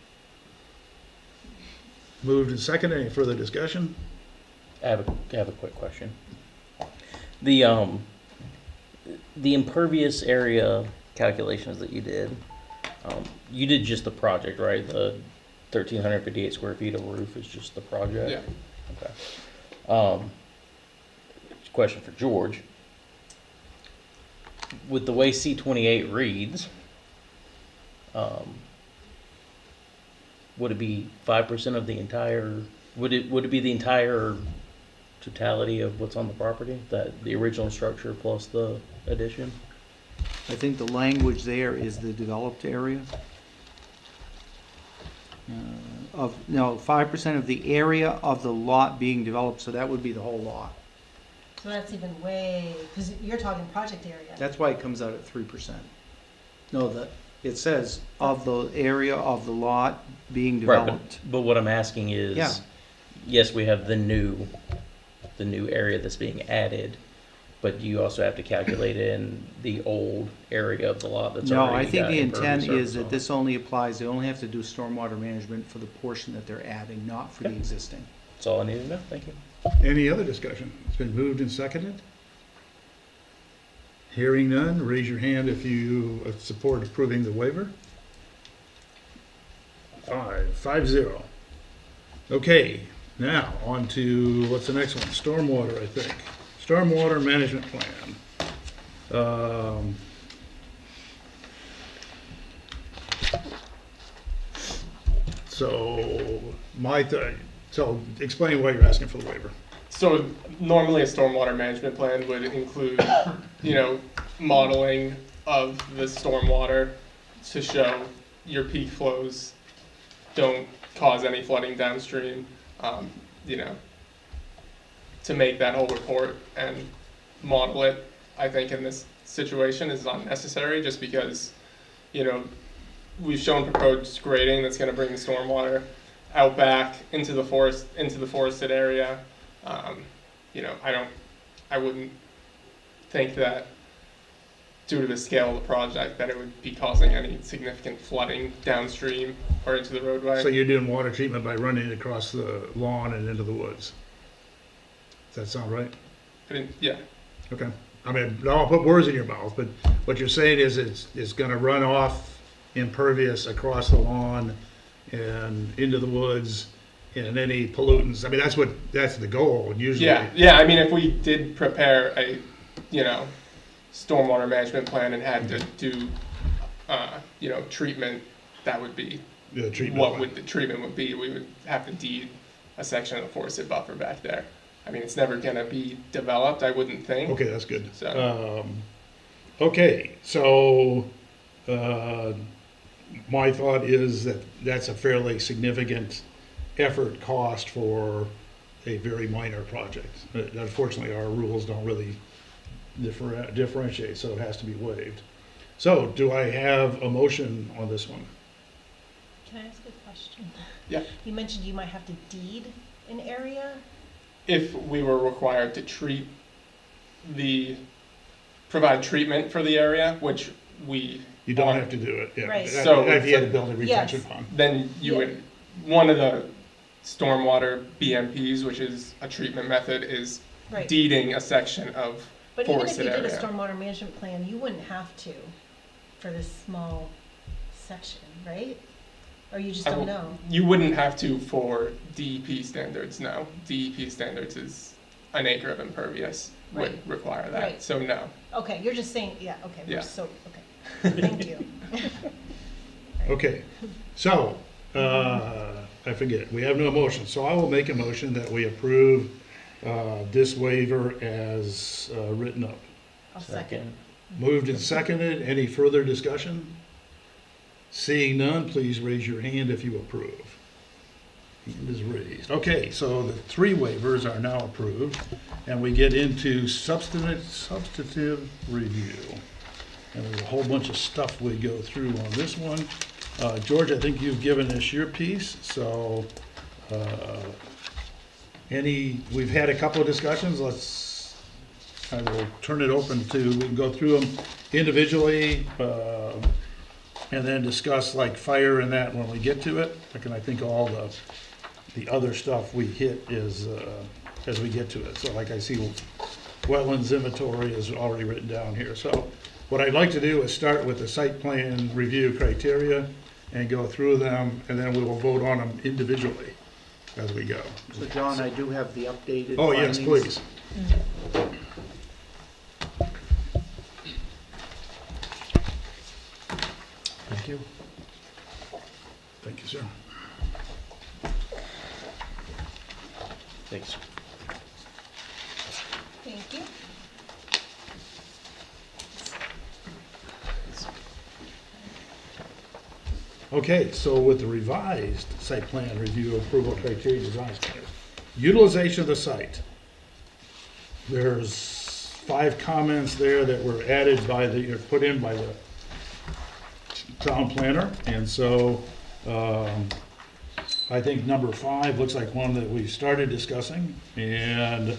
Moved and seconded. Any further discussion? I have a quick question. The impervious area calculations that you did just the project, right? The 1,358 square feet of roof is just the project? Yeah. Okay. Question for George. with the way C-28 reads, would it be 5% of the entire, would it be the entire totality of what's on the property? That the original structure plus the addition? I think the language there is the developed area. 5% of the area of the lot being developed, so that would be the whole lot. So that's even way, because you're talking project area. That's why it comes out at 3%. No, it says of the area of the lot being Right, developed. but what I'm asking is, Yeah. yes, we have the new area that's being added, but you also have to calculate in the old area of the lot that's No, already I think got the impervious intent is surface that on this only applies, they only have to do stormwater management for the portion that they're adding, not for the Okay. existing. it. That's all I need to know, thank you. Any other discussion? It's been moved and seconded. Hearing none, raise your hand if you support approving the waiver. 5-0. Okay, now on to, what's the next one? Stormwater, I think. Stormwater management plan. So explain why you're asking for the waiver. So normally a stormwater management plan would include, modeling of the stormwater to show your peak flows don't cause any flooding downstream, to make that whole report and model it, I think in this situation is unnecessary just because, we've shown proposed grading that's gonna bring the stormwater out back into the forest, into the forested area. I wouldn't think that due to the scale of the project that it would be causing any significant flooding downstream or into the roadway. So you're doing water treatment by running it across the lawn and into the woods? Does that sound right? Yeah, Okay. I mean, I don't put words in your mouth, but what you're saying is it's gonna run off impervious across the lawn and into the woods and any pollutants. I mean, that's the goal usually. yeah. I mean, if we did prepare a, stormwater management plan and had to do, treatment, that would be The treatment what plan. would the treatment would be. We would have to deed a section of the forested buffer back there. I mean, it's never gonna be developed, I wouldn't think. Okay, that's good. So- Okay, so, my thought is that that's a fairly significant effort cost for a very minor project. Unfortunately, our rules don't really differentiate, so it has to be waived. So, do I have a motion on this one? Can I ask a question? Yeah. You mentioned you might have to deed an area? If we were required to provide treatment for the area, which we You don't are, have to do it, yeah. Right. If So- you had to build a retention Yes. pond. then you Yeah. would, one of the stormwater BMPs, which is a treatment method, is Right. deeding a section of, But even if forested you did a area. stormwater management plan, you wouldn't have to for this small section, right? Or you just I don't will- know? you wouldn't have to for DEP standards, no. DEP standards is an acre of impervious would Right. require that, Right. so no. Okay, you're just saying, yeah, okay, Yeah. okay. Thank you. Okay, so, I forget, we have no motion, so I will make a motion that we approve this waiver as written up. I'll second. Moved and seconded, any further discussion? Seeing none, please raise your hand if you approve. Hand is raised. Okay, so the three waivers are now approved, and we get into substantive review. And there's a whole bunch of stuff we go through on this one. George, I think you've given us your piece, so, we've had a couple of discussions, I will turn it open to, we can go through them individually, and then discuss like fire and that when we get to it. I think all the other stuff we hit is, as we get to it. So like I see wetlands inventory is already written down here. So what I'd like to do is start with the site plan review criteria and go through them, and then we will vote on them individually as we go. So John, I do have the updated Oh, yes, findings. please. Thanks. Thank you. Okay, so with the revised site plan review approval criteria design standards, utilization of the site. There's 5 comments there that were added by the, or put in by the town planner, and so, I think number 5 looks like one that we started discussing, and,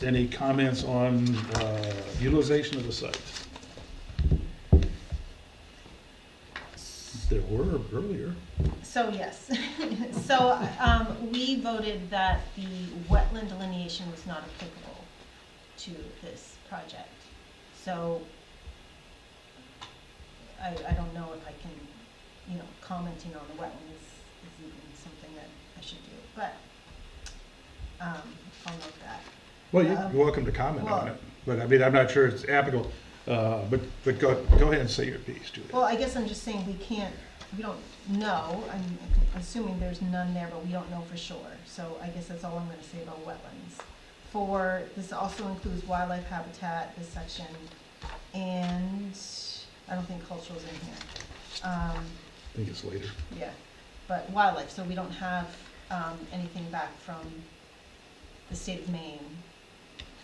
any comments on, utilization of the site? There were earlier. So, yes. So, we voted that the wetland delineation was not applicable to this project. So, I don't know if I can, commenting on the wetlands is even something that I should do, but, I'll note that. Well, you're welcome to comment on it, but I mean, I'm not sure it's applicable, but go ahead and say your piece, Julie. Well, I guess I'm just saying we don't know, I'm assuming there's none there, but we don't know for sure. So I guess that's all I'm gonna say about wetlands. This also includes wildlife habitat, this section, and I don't think cultural's in here. I think it's later. Yeah, but wildlife, so we don't have, anything back from the state of Maine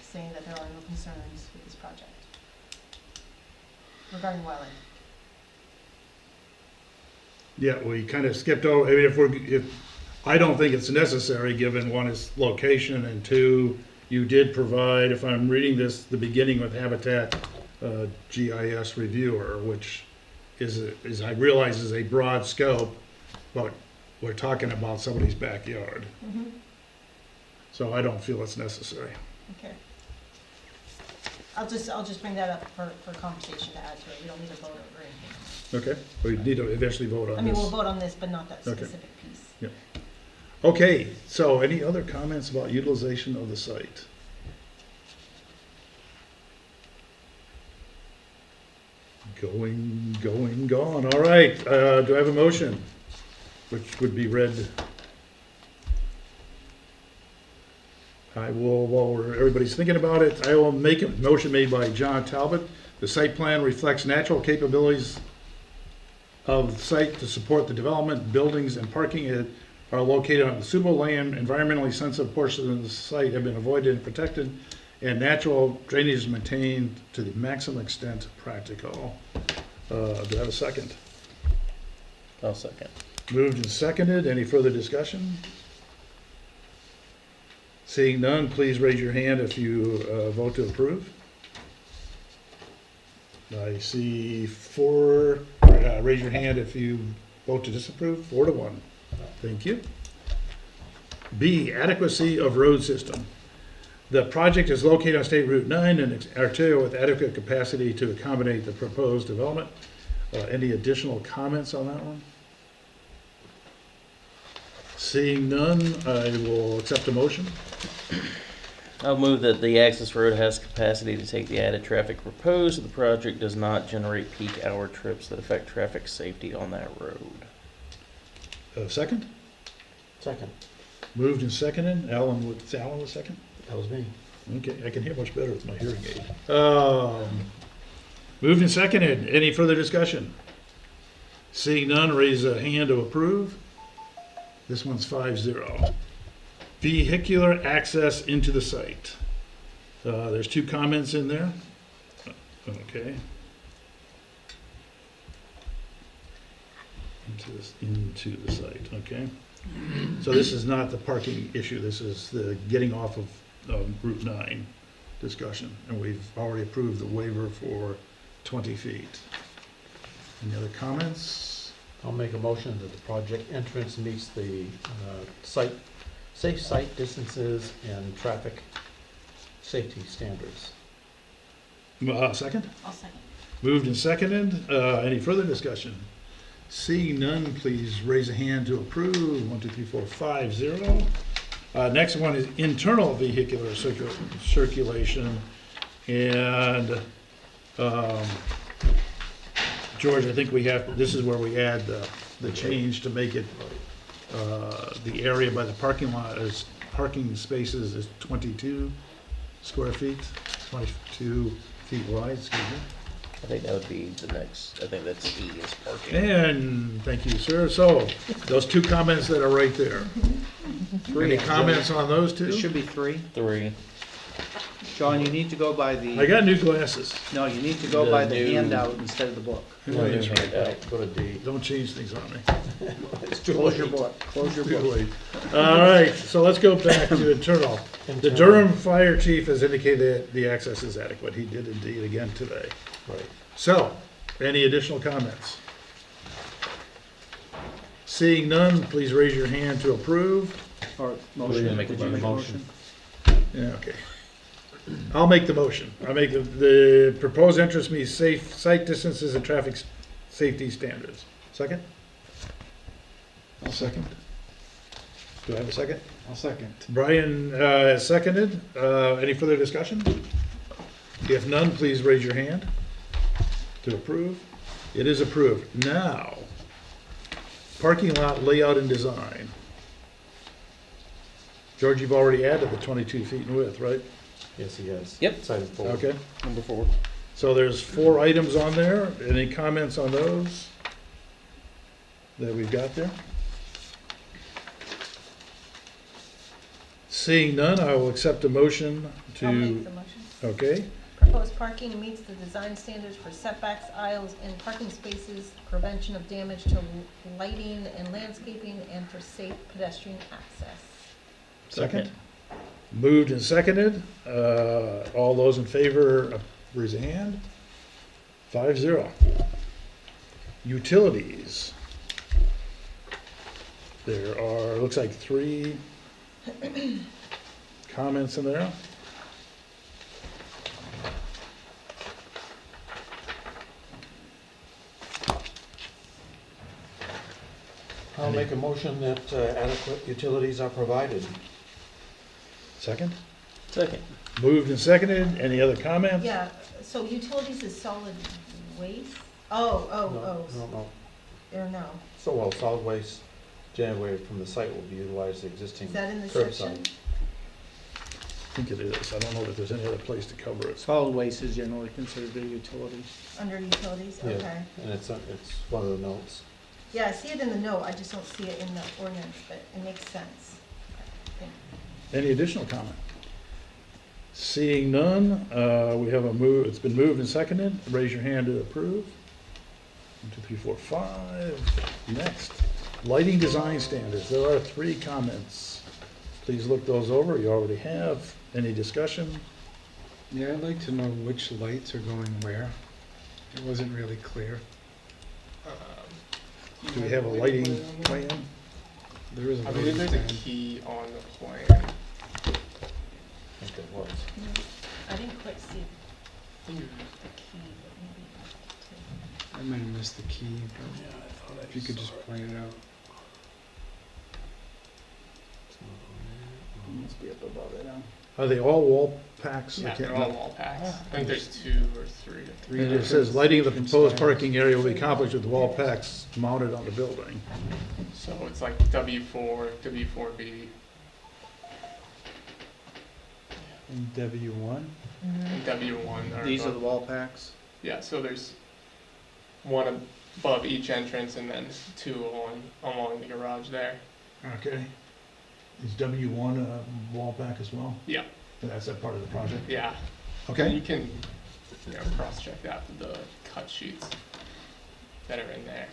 saying that there are no concerns with this project regarding wildlife. Yeah, we kind of skipped over, I mean, I don't think it's necessary, given one is location, and 2, you did provide, if I'm reading this, the beginning with Habitat GIS reviewer, which is I realize is a broad scope, but we're talking about somebody's backyard. Mm-hmm. So I don't feel it's necessary. Okay. I'll just bring that up for conversation to add to it. We don't need to vote or anything. Okay, we need to eventually vote on this. I mean, we'll vote on this, but not that Okay. specific piece. Okay, so any other comments about utilization of the site? Gone. All right, do I have a motion? Which would be read. I will, while everybody's thinking about it, I will make a motion made by John Talbot. The site plan reflects natural capabilities of the site to support the development, buildings, and parking are located on suitable land, environmentally sensitive portions of the site have been avoided and protected, and natural drainage is maintained to the maximum extent practical. Do I have a second? I'll second. Moved and seconded. Any further discussion? Seeing none, please raise your hand if you vote to approve. I see 4. Raise your hand if you vote to disapprove. 4 to 1. Thank you. B, adequacy of road system. The project is located on State Route 9 and arterial with adequate capacity to accommodate the proposed development. Any additional comments on that one? Seeing none, I will accept a motion. I'll move that the access road has capacity to take the added traffic proposed. The project does not generate peak hour trips that affect traffic safety on that road. Second? Second. Moved and seconded. Alan was second? That was me. Okay, I can hear much better with my hearing aid. Moved and seconded. Any further discussion? Seeing none, raise a hand to approve. This one's 5-0. Vehicular access into the site. There's 2 comments in there. Okay. Into the site, okay. So this is not the parking issue, this is the getting off of Route 9 discussion, and we've already approved the waiver for 20 feet. Any other comments? I'll make a motion that the project entrance meets the safe site distances and traffic safety standards. Second? I'll second. Moved and seconded. Any further discussion? Seeing none, please raise a hand to approve. 1, 2, 3, 4, 5, 0. Next one is internal vehicular circulation. And George, I think we have, this is where we add the change to make it, the area by the parking lot is, parking spaces is 22 square feet, 22 feet wide, excuse me. I think that would be the next, I think that's E is parking. And, thank you, sir. So, those two comments that are right there. Any comments on those There two? should be three. 3. John, you need to go by I the, got new glasses. no, you need to go The by the new- handout instead of the book. Yeah, that's right. Handout. Go to D. Don't change things on me. Close your book, close your Too book. late. All right, so let's go back to internal. The Durham Fire Chief has indicated that the access is adequate. He did indeed again today. Right. So, any additional comments? Seeing none, please raise your hand to approve. Or We're motion. gonna make Did a you make a motion. Yeah, okay. I'll make the motion. I make the proposed entrance meets safe site distances and traffic safety standards. Second? I'll second. Do I have a second? I'll second. Brian has seconded. Any further discussion? If none, please raise your hand to approve. It is approved. Now, parking lot layout and design. George, you've already added the 22 feet in width, right? Yes, he has. Yep. Cited four. Okay, Number 4. so there's 4 items on there. Any comments on those that we've got there? Seeing none, I will accept a motion I'll make to, the motion. okay, Proposed parking meets the design standards for setbacks, aisles, and parking spaces, prevention of damage to lighting and landscaping, and for safe pedestrian access. second. Moved and seconded. All those in favor, raise a hand. 5-0. Utilities. There are, looks like 3 comments in there. I'll make a motion that adequate utilities are provided. Second. Second. Moved and seconded. Any other comments? Yeah, so utilities is solid waste? No. Or no? So, well, solid waste generated from the site will be utilized existing Is that in the curbside. section? I think it is. I don't know that there's any other place to cover it. Solid waste is generally considered a utility. Under utilities, Yeah. okay. And it's one of the notes. Yeah, I see it in the note, I just don't see it in the ordinance, but it makes sense. Thank you. Any additional comment? Seeing none, we have a move, it's been moved and seconded. Raise your hand to approve. 1, 2, 3, 4, 5. Next, lighting design standards. There are 3 comments. Please look those over. You already have. Any discussion? Yeah, I'd like to know which lights are going where. It wasn't really clear. Do we have a lighting plan? There is a I believe lighting there's a plan. key on the plan. I think it was. I didn't quite see the key, but maybe. I might have missed the key, but if you could just point it out. It's not on there. Must be up above it, huh? Are they all wall packs? I Yeah, can't they're all remember. wall packs. I think there's 2 or 3. And it says lighting of the proposed parking area will be accomplished with wall packs mounted on the building. So it's like W4, W4B, And W1? and W1 are These are the above. wall packs? Yeah, so there's one above each entrance and then 2 along the garage there. Okay. Is W1 a wall pack as well? Yeah. And that's a part of the project? Yeah. Okay. You can, cross-check that with the cut sheets that are in there.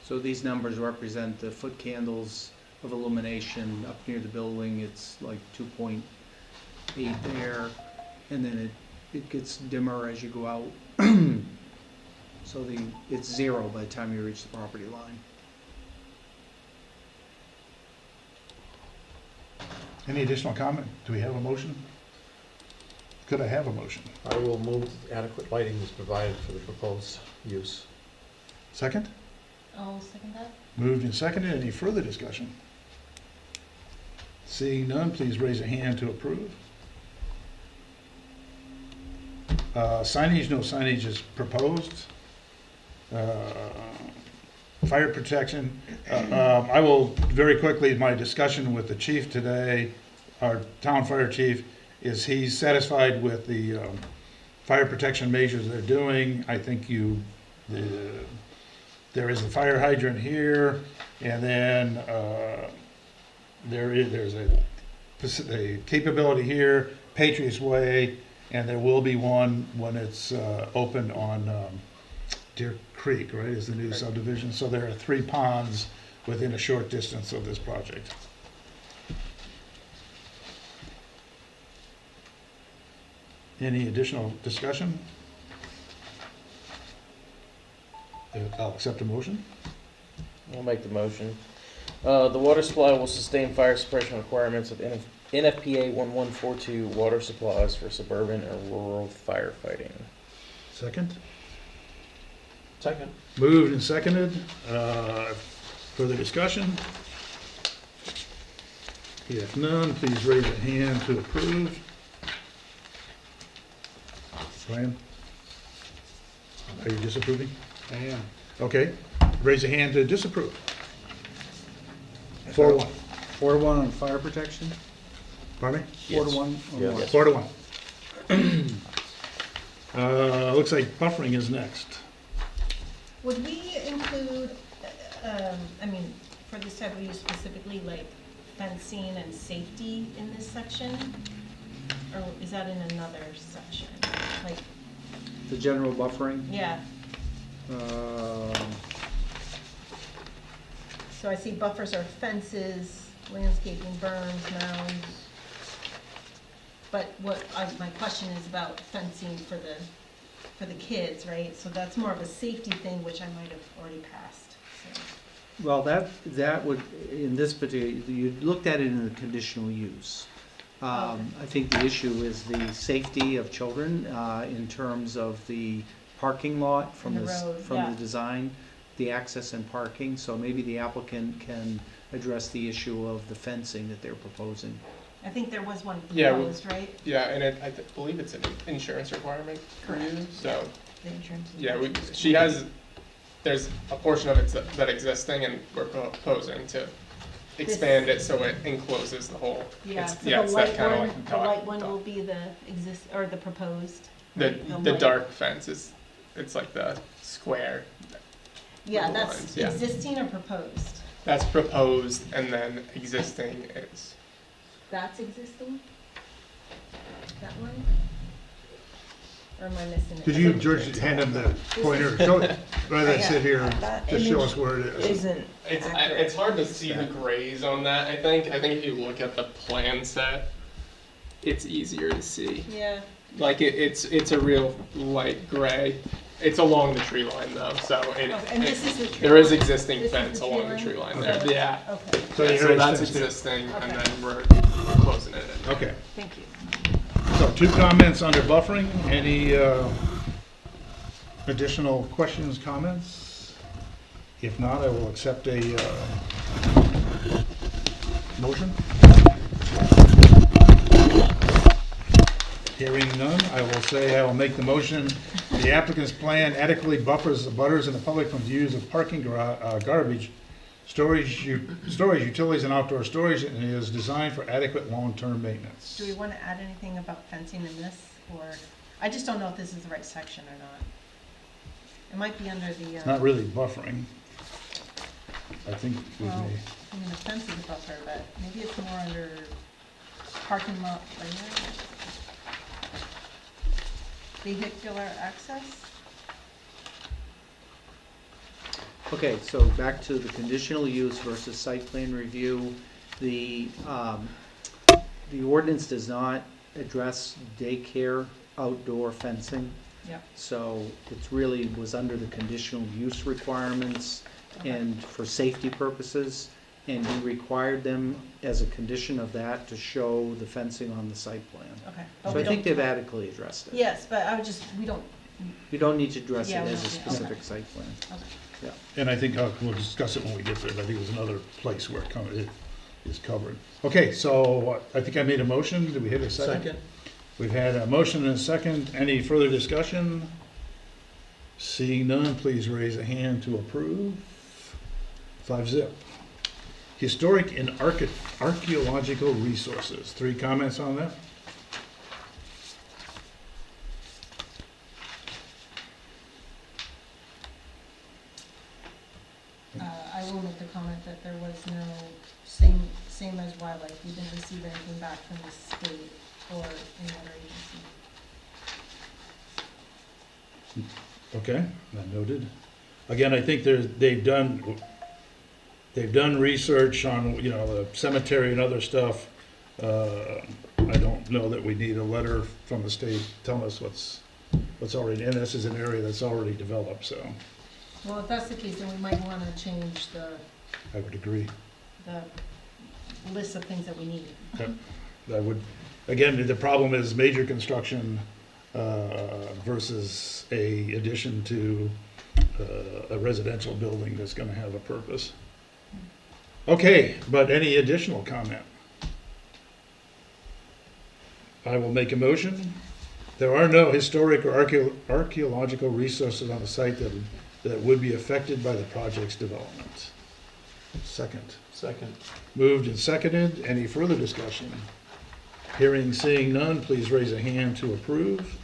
So these numbers represent the foot candles of illumination up near the building. It's like 2.8 there, and then it gets dimmer as you go out. So it's 0 by the time you reach the property line. Any additional comment? Do we have a motion? Could I have a motion? I will move adequate lighting is provided for the proposed use. Second? I'll second that. Moved and seconded. Any further discussion? Seeing none, please raise a hand to approve. Signage, no signage is proposed. Fire protection, I will, very quickly, my discussion with the chief today, our town fire chief, is he's satisfied with the fire protection measures they're doing. I think there is a fire hydrant here, and then there's a capability here, Patriots Way, and there will be one when it's opened on Deer Creek, right, is the new subdivision. So there are 3 ponds within a short distance of this project. Any additional discussion? I'll accept a motion. I'll make the motion. The water supply will sustain fire suppression requirements of NFPA 1142 water supplies for suburban or rural firefighting. Second? Second. Moved and seconded. Further discussion? If none, please raise a hand to approve. Brian? Are you disapproving? I am. Okay. Raise a hand to disapprove. 4-1. 4-1 on fire protection? Pardon me? 4-1 on Yes. what? 4-1. Looks like buffering is next. Would we include, I mean, for this type of use specifically, like fencing and safety in this section? Or is that in another section? Like, The general buffering, yeah, um, so I see buffers are fences, landscaping, berms, mounds. But my question is about fencing for the kids, right? So that's more of a safety thing, which I might have already passed, so. well, that would, in this particular, you looked at it in the conditional use. I think the issue is the safety of children, in terms of the parking lot from And the road, from yeah. the design, the access and parking, so maybe the applicant can address the issue of the fencing that they're proposing. I think there was one Yeah, proposed, right? Yeah, and believe it's an insurance requirement for you, so, The insurance. yeah, there's a portion of it that existing, and we're proposing to expand it so it encloses the whole. Yeah, It's- so yeah, the it's that white kinda one, like the dot- white one dot. will be the or the proposed. The right? the white. dark fence is, it's like the square. Yeah, the that's lines, yeah. existing or proposed? That's proposed, and then existing is, That's existing? That one? Or am I missing it? Could you, George, hand him the pointer, show it, rather than sit here, That just show image us where it is. Isn't accurate. it's hard to see the grays on that, I think if you look at the plan set, it's easier to see. Yeah, Like it's a real light gray. It's along the tree line though, so okay, and this is the tree. there is line? existing This is fence the along the line? tree line Okay. there. Yeah. Okay, So Yeah, you so heard that's it's- existing, and Okay. then we're closing it in. Okay, thank you. so 2 comments under buffering. Any additional questions, comments? If not, I will accept a motion. Hearing none, I will say I will make the motion. The applicant's plan adequately buffers the butters and the public from views of parking, garbage, storage, utilities, and outdoor storage, and is designed for adequate long-term maintenance. Do we want to add anything about fencing in this, or, I just don't know if this is the right section or not. It might be under the, Not really buffering. I think we well, may, I mean, the fence is a buffer, but maybe it's more under parking lot layout. Vehicular access? Okay, so back to the conditional use versus site plan review. The ordinance does not address daycare outdoor fencing. Yep. So it's really was under the conditional use requirements and for safety purposes. And we required them as a condition of that to show the fencing on the site plan. Okay. But So we I think don't- they've adequately addressed it. Yes, but I would just, we don't, You don't need to address it Yeah, we as a don't, yeah, specific okay. site plan. okay. and I think we'll discuss it when we get there, but I think there's another place where it is covered. Okay, so I think I made a motion. Did we hit a second? We've had a motion and a second. Any further discussion? Seeing none, please raise a hand to approve. 5-0. Historic and archaeological resources. 3 comments on that? I will make the comment that there was no, same as wildlife, we didn't receive anything back from the state or any other agency. Okay, that noted. Again, I think they've done research on, the cemetery and other stuff. I don't know that we need a letter from the state telling us what's already, and this is an area that's already developed, so Well, if that's the case, then we might want to change the I would agree. list of things that we need. I would, again, the problem is major construction versus a addition to a residential building that's gonna have a purpose. Okay, but any additional comment? I will make a motion. There are no historic or archaeological resources on the site that would be affected by the project's development. Second. Second. Moved and seconded. Any further discussion? Hearing, seeing none, please raise a hand to approve.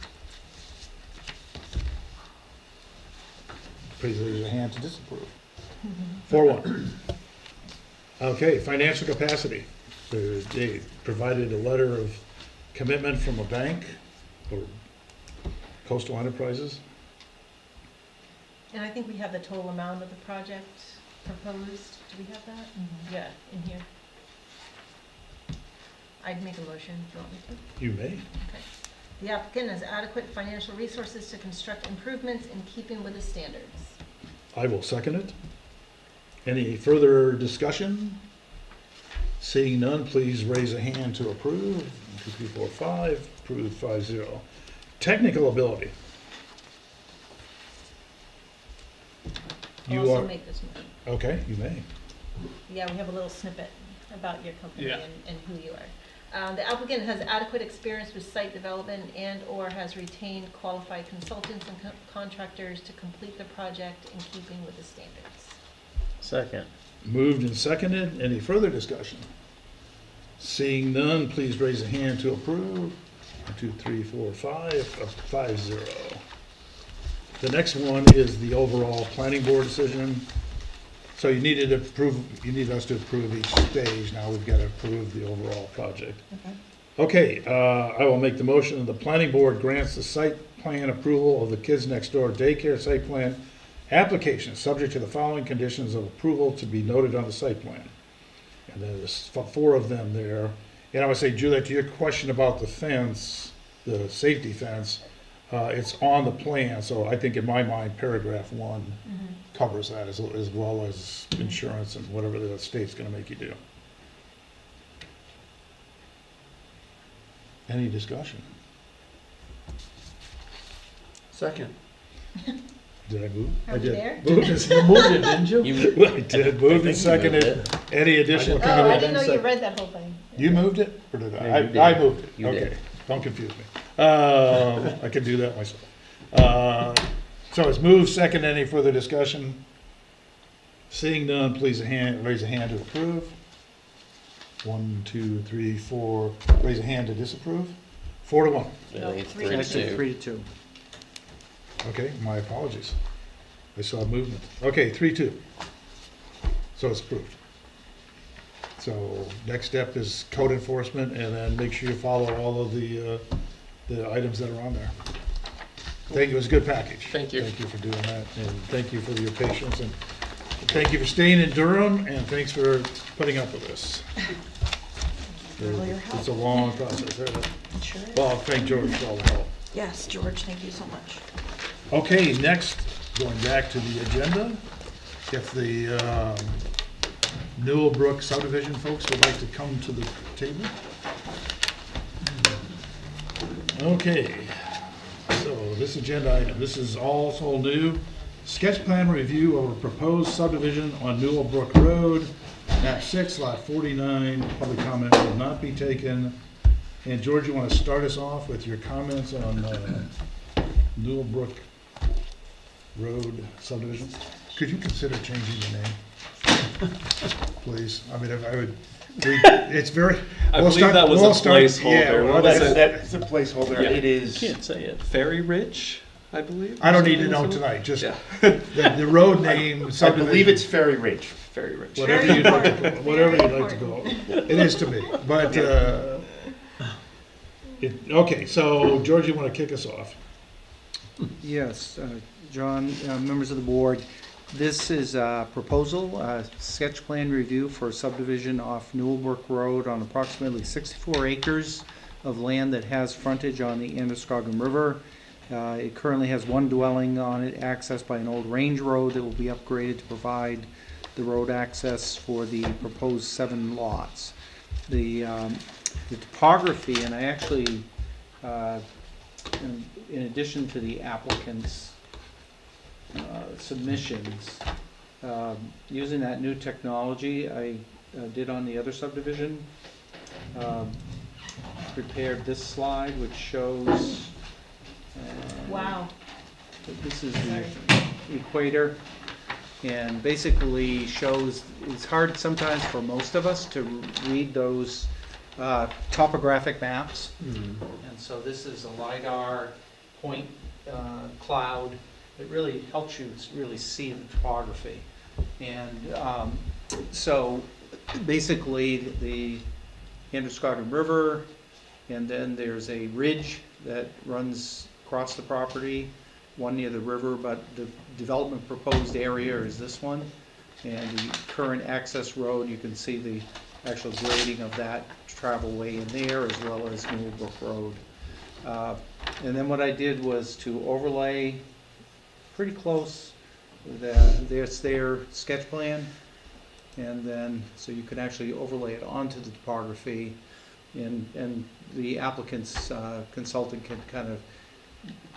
Please raise a hand to disapprove. 4-1. Okay, financial capacity. They provided a letter of commitment from a bank or Coastal Enterprises. And I think we have the total amount of the project proposed. Do we have that? Yeah, in here. I'd make a motion if you want me to. You may. The applicant has adequate financial resources to construct improvements in keeping with the standards. I will second it. Any further discussion? Seeing none, please raise a hand to approve. 1, 2, 3, 4, 5. Approved 5-0. Technical ability. I'll You also are, make this motion. okay, you may. Yeah, we have a little snippet about your company Yeah. and who you are. The applicant has adequate experience with site development and/or has retained qualified consultants and contractors to complete the project in keeping with the standards. Second. Moved and seconded. Any further discussion? Seeing none, please raise a hand to approve. 1, 2, 3, 4, 5. 5-0. The next one is the overall planning board decision. So you need us to approve each stage. Now we've got to approve the overall project. Okay, I will make the motion that the planning board grants the site plan approval of the Kids Next Door daycare site plan application, subject to the following conditions of approval to be noted on the site plan. And there's 4 of them there. And I would say, Juliet, to your question about the fence, the safety fence, it's on the plan, so I think in my mind, paragraph 1 covers that as well as insurance and whatever the state's gonna make you do. Any discussion? Second. Did I move? Are I we did. there? Moved and You moved it, didn't you? You, I did, I moved think and you seconded. moved Any additional I Oh, I comment? didn't know you second. read that whole thing. You moved it, or did I? No, you did. I moved it, You okay. did. Don't confuse me. I can do that myself. So it's moved, second, any further discussion? Seeing none, please raise a hand to approve. 1, 2, 3, 4, raise a hand to disapprove. 4-1. I think it's 3 to 3-2. 3-2. Okay, my apologies. I saw movement. Okay, 3-2. So it's approved. So next step is code enforcement, and then make sure you follow all of the items that are on there. Thank you, it was a good package. Thank you. Thank you for doing that, and thank you for your patience, and thank you for staying in Durham, and thanks for putting up with this. It's a long process. Sure. Well, thank George for all the help. Yes, George, thank you so much. Okay, next, going back to the agenda, if the Newellbrook subdivision folks would like to come to the table. Okay, so this agenda item, this is also new. Sketch plan review of a proposed subdivision on Newellbrook Road, map 6, lot 49. Public comment will not be taken. And George, you want to start us off with your comments on Newellbrook Road subdivision? Could you consider changing the name? Please, I mean, if I would, it's very. I we'll believe start- that was we'll a start- placeholder. Yeah, well, What was that's- it? That's a placeholder. Yeah. It is Can't say it. Ferry Ridge, I believe. I don't need to know tonight, just Yeah. the road name, I subdivision. believe it's Ferry Ridge. Ferry Ridge. Whatever you'd like to, whatever you'd like to go. It is to me, but, okay, so George, you want to kick us off? Yes, John, members of the board, this is a proposal, sketch plan review for subdivision off Newellbrook Road on approximately 64 acres of land that has frontage on the Androscoggin River. It currently has one dwelling on it, accessed by an old range road that will be upgraded to provide the road access for the proposed 7 lots. The topography, and I actually, in addition to the applicant's submissions, using that new technology I did on the other subdivision, prepared this slide which shows, Wow. this is the equator, and basically shows, it's hard sometimes for most of us to read those topographic maps. And so this is a LiDAR point cloud. It really helps you really see the topography. And so basically the Androscoggin River, and then there's a ridge that runs across the property, one near the river, but the development proposed area is this one. And the current access road, you can see the actual grading of that travel way in there, as well as Newellbrook Road. And then what I did was to overlay pretty close their sketch plan, and then so you can actually overlay it onto the topography, and the applicant's consultant can kind of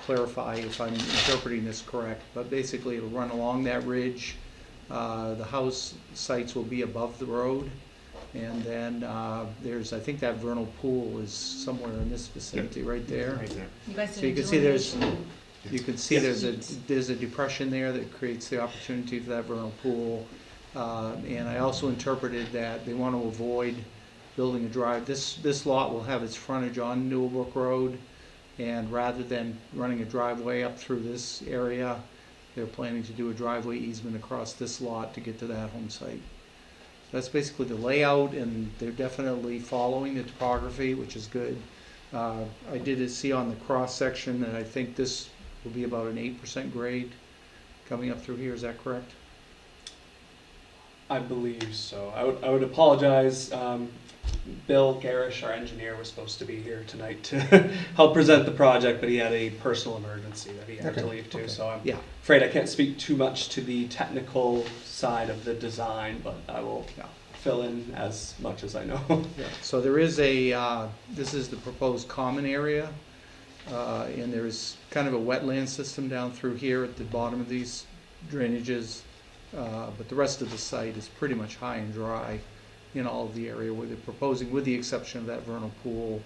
clarify if I'm interpreting this correct, but basically it'll run along that ridge. The house sites will be above the road, and then there's, I think that vernal pool is somewhere in this vicinity, right there. Right there. You guys So did you a can see delineation. you can see there's a depression there that creates the opportunity for that vernal pool. And I also interpreted that they want to avoid building a drive. This lot will have its frontage on Newellbrook Road, and rather than running a driveway up through this area, they're planning to do a driveway easement across this lot to get to that home site. That's basically the layout, and they're definitely following the topography, which is good. I did see on the cross section that I think this will be about an 8% grade coming up through here. Is that correct? I believe so. I would apologize. Bill Garish, our engineer, was supposed to be here tonight to help present the project, but he had a personal emergency that he had to leave to. So I'm Yeah. afraid I can't speak too much to the technical side of the design, but I will fill in as much as I know. Yeah. So there is this is the proposed common area, and there's kind of a wetland system down through here at the bottom of these drainages, but the rest of the site is pretty much high and dry in all of the area where they're proposing, with the exception of that vernal pool,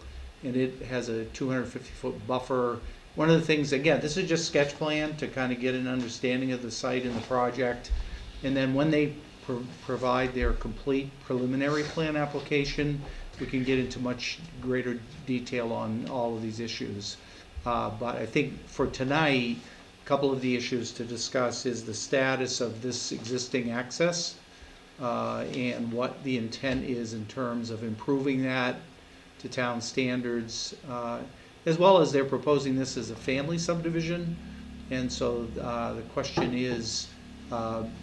and it has a 250-foot buffer. One of the things, again, this is just sketch plan to kind of get an understanding of the site and the project, and then when they provide their complete preliminary plan application, we can get into much greater detail on all of these issues. But I think for tonight, a couple of the issues to discuss is the status of this existing access, and what the intent is in terms of improving that to town standards, as well as they're proposing this as a family subdivision. And so the question is,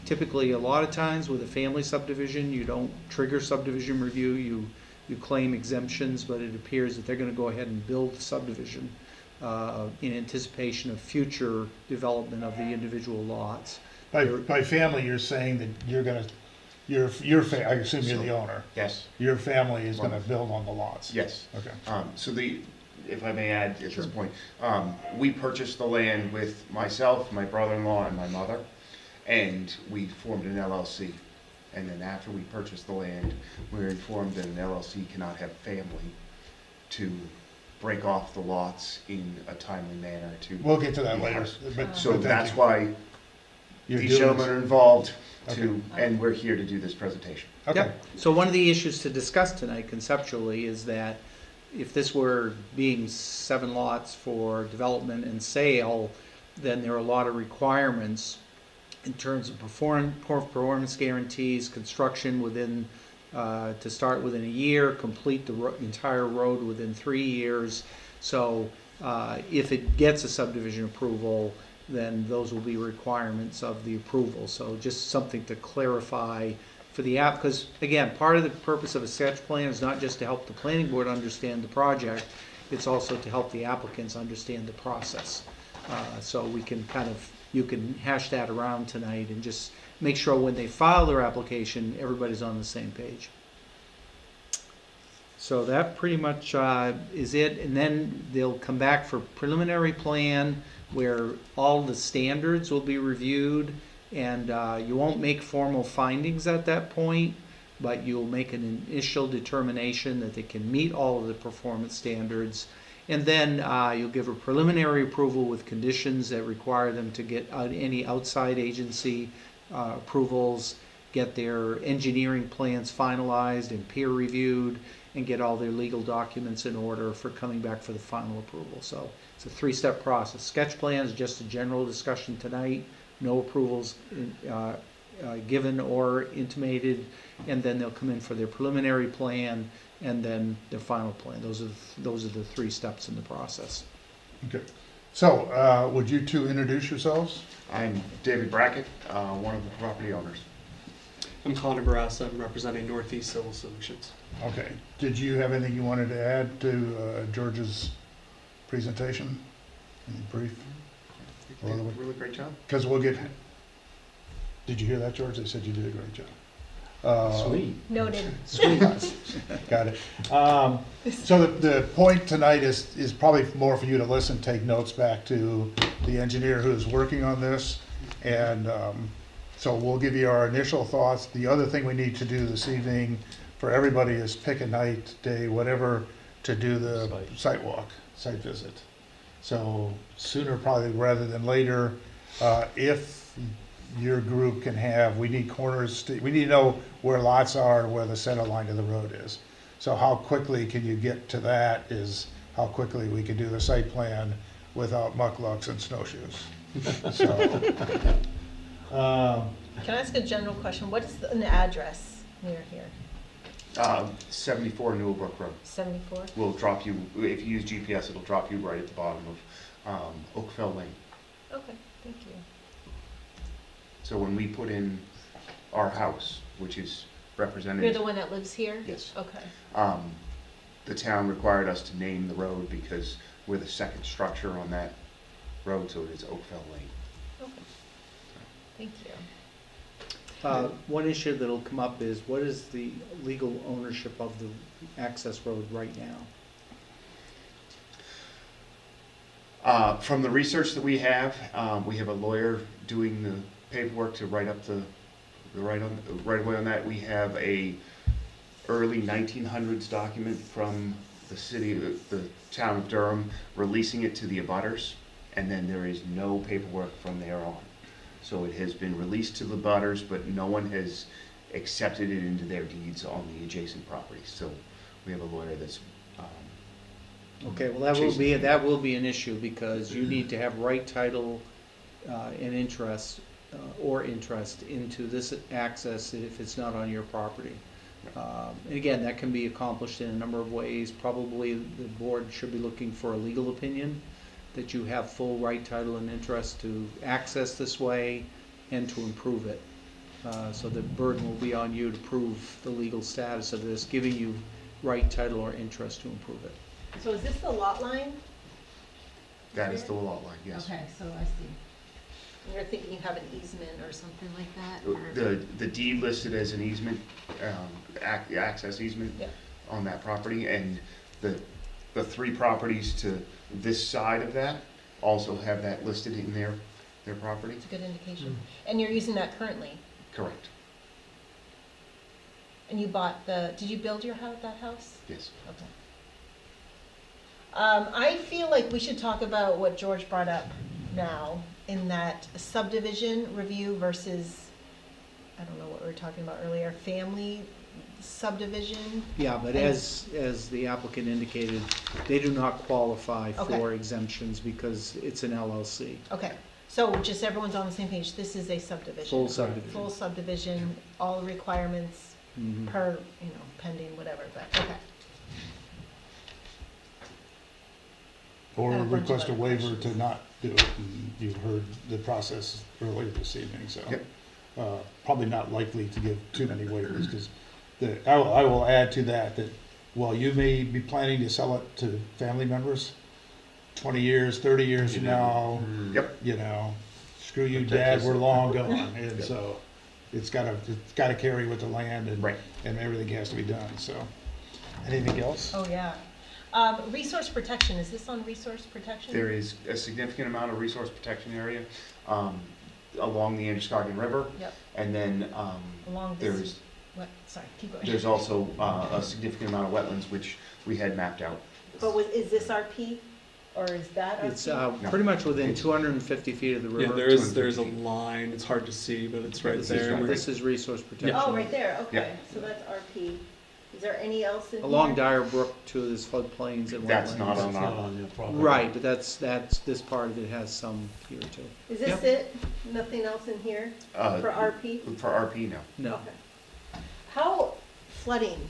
typically a lot of times with a family subdivision, you don't trigger subdivision review, you claim exemptions, but it appears that they're going to go ahead and build the subdivision in anticipation of future development of the individual lots. By family, you're saying that you're gonna, I assume you're the owner. Yes. Your family is gonna build on the lots? Yes. Okay. So if I may add at this point, we purchased the land with myself, my brother-in-law, and my mother, and we formed an LLC. And then after we purchased the land, we were informed that an LLC cannot have family to break off the lots in a timely manner to. We'll get to that later, but. So but thank that's you. why You're these doing gentlemen this. are involved to, and we're here to do this presentation. Okay, Yep. So one of the issues to discuss tonight conceptually is that if this were being 7 lots for development and sale, then there are a lot of requirements in terms of performance guarantees, construction within, to start within a year, complete the entire road within 3 years. So if it gets a subdivision approval, then those will be requirements of the approval. So just something to clarify for the app, because again, part of the purpose of a sketch plan is not just to help the planning board understand the project, it's also to help the applicants understand the process. So we can you can hash that around tonight and just make sure when they file their application, everybody's on the same page. So that pretty much is it, and then they'll come back for preliminary plan where all the standards will be reviewed, and you won't make formal findings at that point, but you'll make an initial determination that they can meet all of the performance standards, and then you'll give a preliminary approval with conditions that require them to get any outside agency approvals, get their engineering plans finalized and peer reviewed, and get all their legal documents in order for coming back for the final approval. So it's a 3-step process. Sketch plan is just a general discussion tonight, no approvals given or intimated, and then they'll come in for their preliminary plan and then their final plan. Those are the 3 steps in the process. okay. So, would you two introduce yourselves? I'm David Brackett, one of the property owners. I'm Connor Barassa. I'm representing Northeast Civil Solutions. Okay. Did you have anything you wanted to add to George's presentation? In brief? They did a really great job. Because we'll get, did you hear that, George? They said you did a great job. Sweet. Noted. Sweet. Got it. So the point tonight is probably more for you to listen, take notes back to the engineer who's working on this. And so we'll give you our initial thoughts. The other thing we need to do this evening for everybody is pick a night, day, whatever, to do the site walk, site visit. So sooner probably rather than later, if your group can have, we need corners, we need to know where lots are and where the center line of the road is. So how quickly can you get to that is how quickly we can do the site plan without mucklucks and snowshoes. So, Can I ask a general question? What is an address near here? 74 Newellbrook Road. 74? Will drop you, if you use GPS, it'll drop you right at the bottom of Oakville Lane. Okay, thank you. So when we put in our house, which is represented. You're the one that lives here? Yes. Okay. The town required us to name the road because we're the second structure on that road, so it is Oakville Lane. Okay. Thank you. One issue that'll come up is what is the legal ownership of the access road right now? From the research that we have a lawyer doing the paperwork to write up the right away on that. We have a early 1900s document from the town of Durham releasing it to the abutters, and then there is no paperwork from there on. So it has been released to the abutters, but no one has accepted it into their deeds on the adjacent properties. So we have a lawyer that's Okay, well, that will be an issue because you need to have right title and interest or interest into this access if it's not on your property. And again, that can be accomplished in a number of ways. Probably the board should be looking for a legal opinion that you have full right title and interest to access this way and to improve it. So the burden will be on you to prove the legal status of this, giving you right title or interest to improve it. So is this the lot line? that is the lot line, yes. Okay, so I see. And you're thinking you have an easement or something like that? Or- The deed listed as an easement, access easement Yeah. on that property, and the 3 properties to this side of that also have that listed in their property. It's a good indication. And you're using that currently? Correct, And you did you build that house? yes. Okay. I feel like we should talk about what George brought up now, in that subdivision review versus, I don't know what we were talking about earlier, family subdivision. Yeah, but as the applicant indicated, they do not qualify for Okay. exemptions because it's an LLC. Okay, so just everyone's on the same page, this is a subdivision. Full subdivision. Full subdivision, all the requirements Mhm. per, pending, whatever, but, okay. Or And a bunch of request a other waiver questions. to not do it, and you've heard the process earlier this evening, so. Yep. Probably not likely to give too many waivers, because I will add to that, while you may be planning to sell it to family members, 20 years, 30 years from now, Yep. Screw you, Protect Dad, yourself. we're long gone, and so it's gotta carry with the land, and Right. everything has to be done, so. Anything else? Oh, yeah. Resource protection, is this on resource protection? There is a significant amount of resource protection area along the Androscoggin River. Yep. And then Along there's, this, what, sorry, keep going. there's also a significant amount of wetlands which we had mapped out. But is this RP, or is that RP? It's pretty much within 250 feet of the Yeah, river. there's a line, it's hard to see, but it's right This there. is- This is resource protection. Oh, right there, okay, Yeah. so that's RP. Is there any else in here? Along Dyer Brook too, there's floodplains and wetlands. That's not It's on not our, on your property. Right, but that's, this part of it has some here too. Is this it? Nothing else in here for RP? for RP, no. No. Okay. How flooding?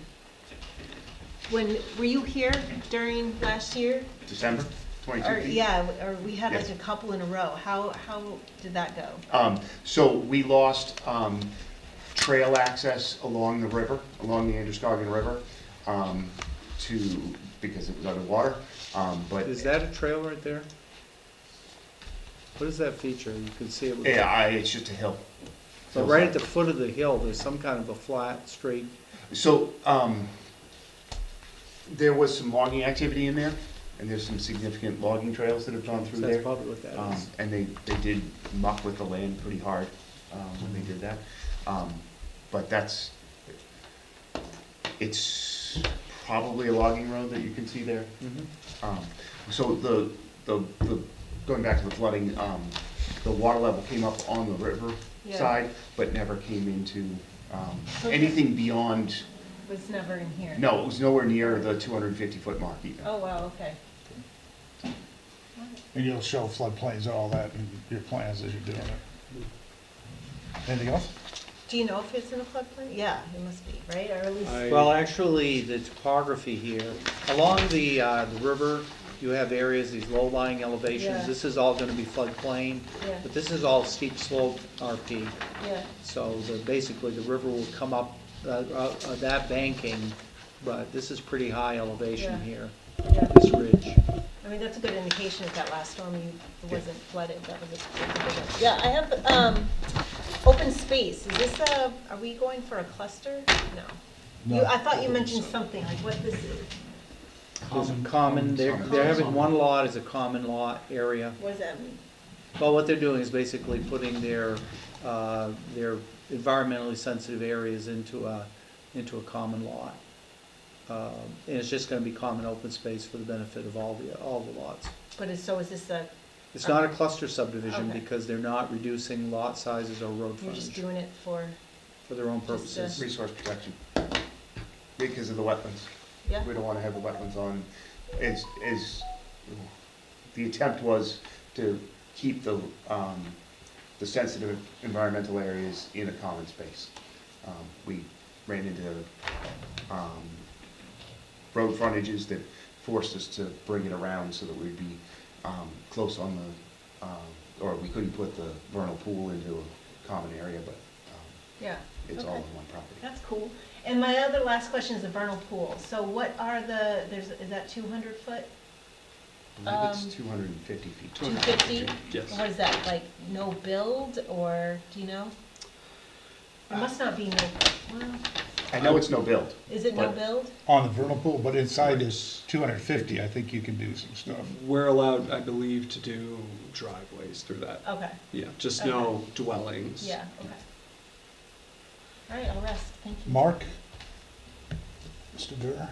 Were you here during last year? December, 22 Or, feet? yeah, or we had like Yes. a couple in a row. How did that go? So we lost trail access along the river, along the Androscoggin River, because it was underwater. But Is that a trail right there? What is that feature? You can see it. with- yeah, it's just a hill. But right at the foot of the hill, there's some kind of a flat, straight, So there was some logging activity in there, and there's some significant logging trails that have gone through that's there. probably what that is. And they did muck with the land pretty hard when they did that. But it's probably a logging road that you can see there. Mhm. So going back to the flooding, the water level came up on the river Yeah. side, but never came into Okay. anything beyond, Was never in here. no, it was nowhere near the 250-foot mark even. Oh, wow, okay. And you'll show floodplains and all that in your plans as you're doing it. Anything else? Do you know if it's in a floodplain? Yeah, it must be, right? Or at least, Well, actually, the topography here, along the river, you have areas, these low-lying elevations. Yeah. This is all gonna be floodplain, yeah, but this is all steep slope RP. yeah. So basically, the river will come up that banking, but this is pretty high elevation Yeah. here, Yeah. this ridge. I mean, that's a good indication if that last storm it wasn't flooded, that was a good one. Yeah, I have, open space, is this are we going for a cluster? No. I thought you mentioned something, like what this is, There's a common, they're having one lot as a common lot area. what does that mean? Well, what they're doing is basically putting their environmentally sensitive areas into a common lot. And it's just gonna be common open space for the benefit of all the lots. But is this It's not a cluster subdivision Okay. because they're not reducing lot sizes or road you're just frontage doing it for, for their own just, purposes. Resource protection, because of the wetlands. yeah? We don't want to have the wetlands on, the attempt was to keep the sensitive environmental areas in a common space. We ran into road frontages that forced us to bring it around so that we'd be close on the, or we couldn't put the vernal pool into a common area, but Yeah. it's all Okay. in one property. That's cool. And my other last question is the vernal pool. So what are is that 200 foot, I believe it's 250 feet. 250? Yes. What is that, like no build, or do you know? It must not be no, well, I know it's no build. is it no But- build? On the vernal pool, but inside is 250, I think you can do some stuff. We're allowed, I believe, to do driveways through that. Okay, Yeah, just no dwellings. yeah, okay. All right, I'll rest, thank you. Mark? Mr. Durr?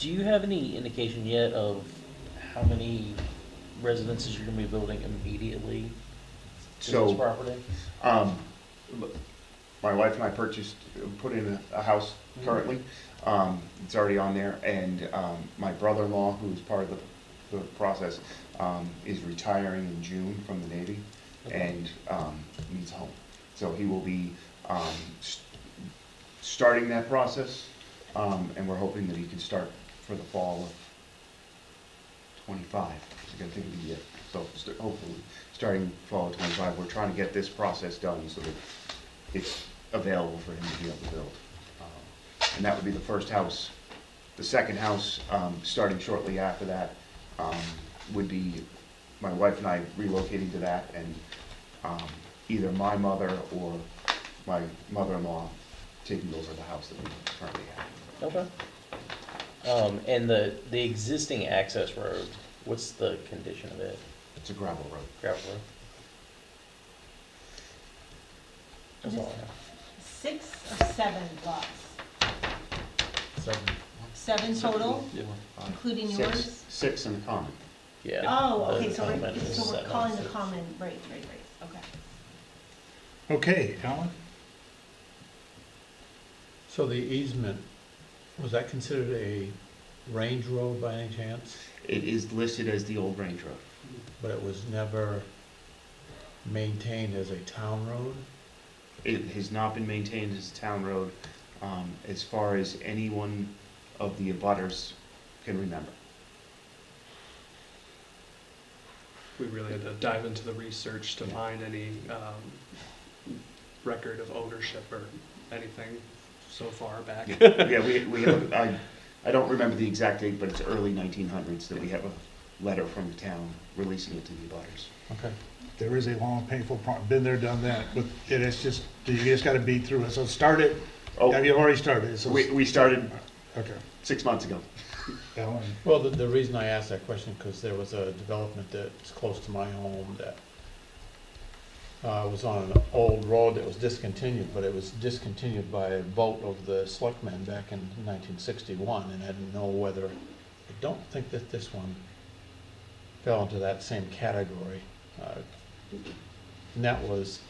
Do you have any indication yet of how many residences you're gonna be building immediately to this So, property? my wife and I put in a house currently. It's already on there, and my brother-in-law, who's part of the process, is retiring in June from the Navy and needs a home. So he will be starting that process, and we're hoping that he can start for the fall of '25. I gotta think of the year. So hopefully, starting fall of '25, we're trying to get this process done so that it's available for him to be able to build. And that would be the first house. The second house, starting shortly after that, would be my wife and I relocating to that, and either my mother or my mother-in-law taking over the house that we currently have. Okay. And the existing access road, what's the condition of it? It's a gravel road. Gravel road? That's all I have. 6 or 7 lots? 7 total, including Six- yours? 6 in common. Yeah. Oh, the okay, so comment is we're 7. calling the common, right, okay. Okay, Alan? So the easement, was that considered a range road by any chance? It is listed as the old range road. But it was never maintained as a town road? It has not been maintained as a town road, as far as any one of the abutters can remember. We really had to dive into the research to find any record of ownership or anything so far back. Yeah, we have, I don't remember the exact date, but it's early 1900s that we have a letter from the town releasing it to the abutters. Okay. There is a long, painful, been there, done that, but it's just, you just gotta beat through it. So start it, have you already started? So We started Okay, 6 months ago. Alan, Well, the reason I asked that question, because there was a development that's close to my home that was on an old road that was discontinued, but it was discontinued by a vote of the selectmen back in 1961, and I didn't know whether, I don't think that this one fell into that same category. And that was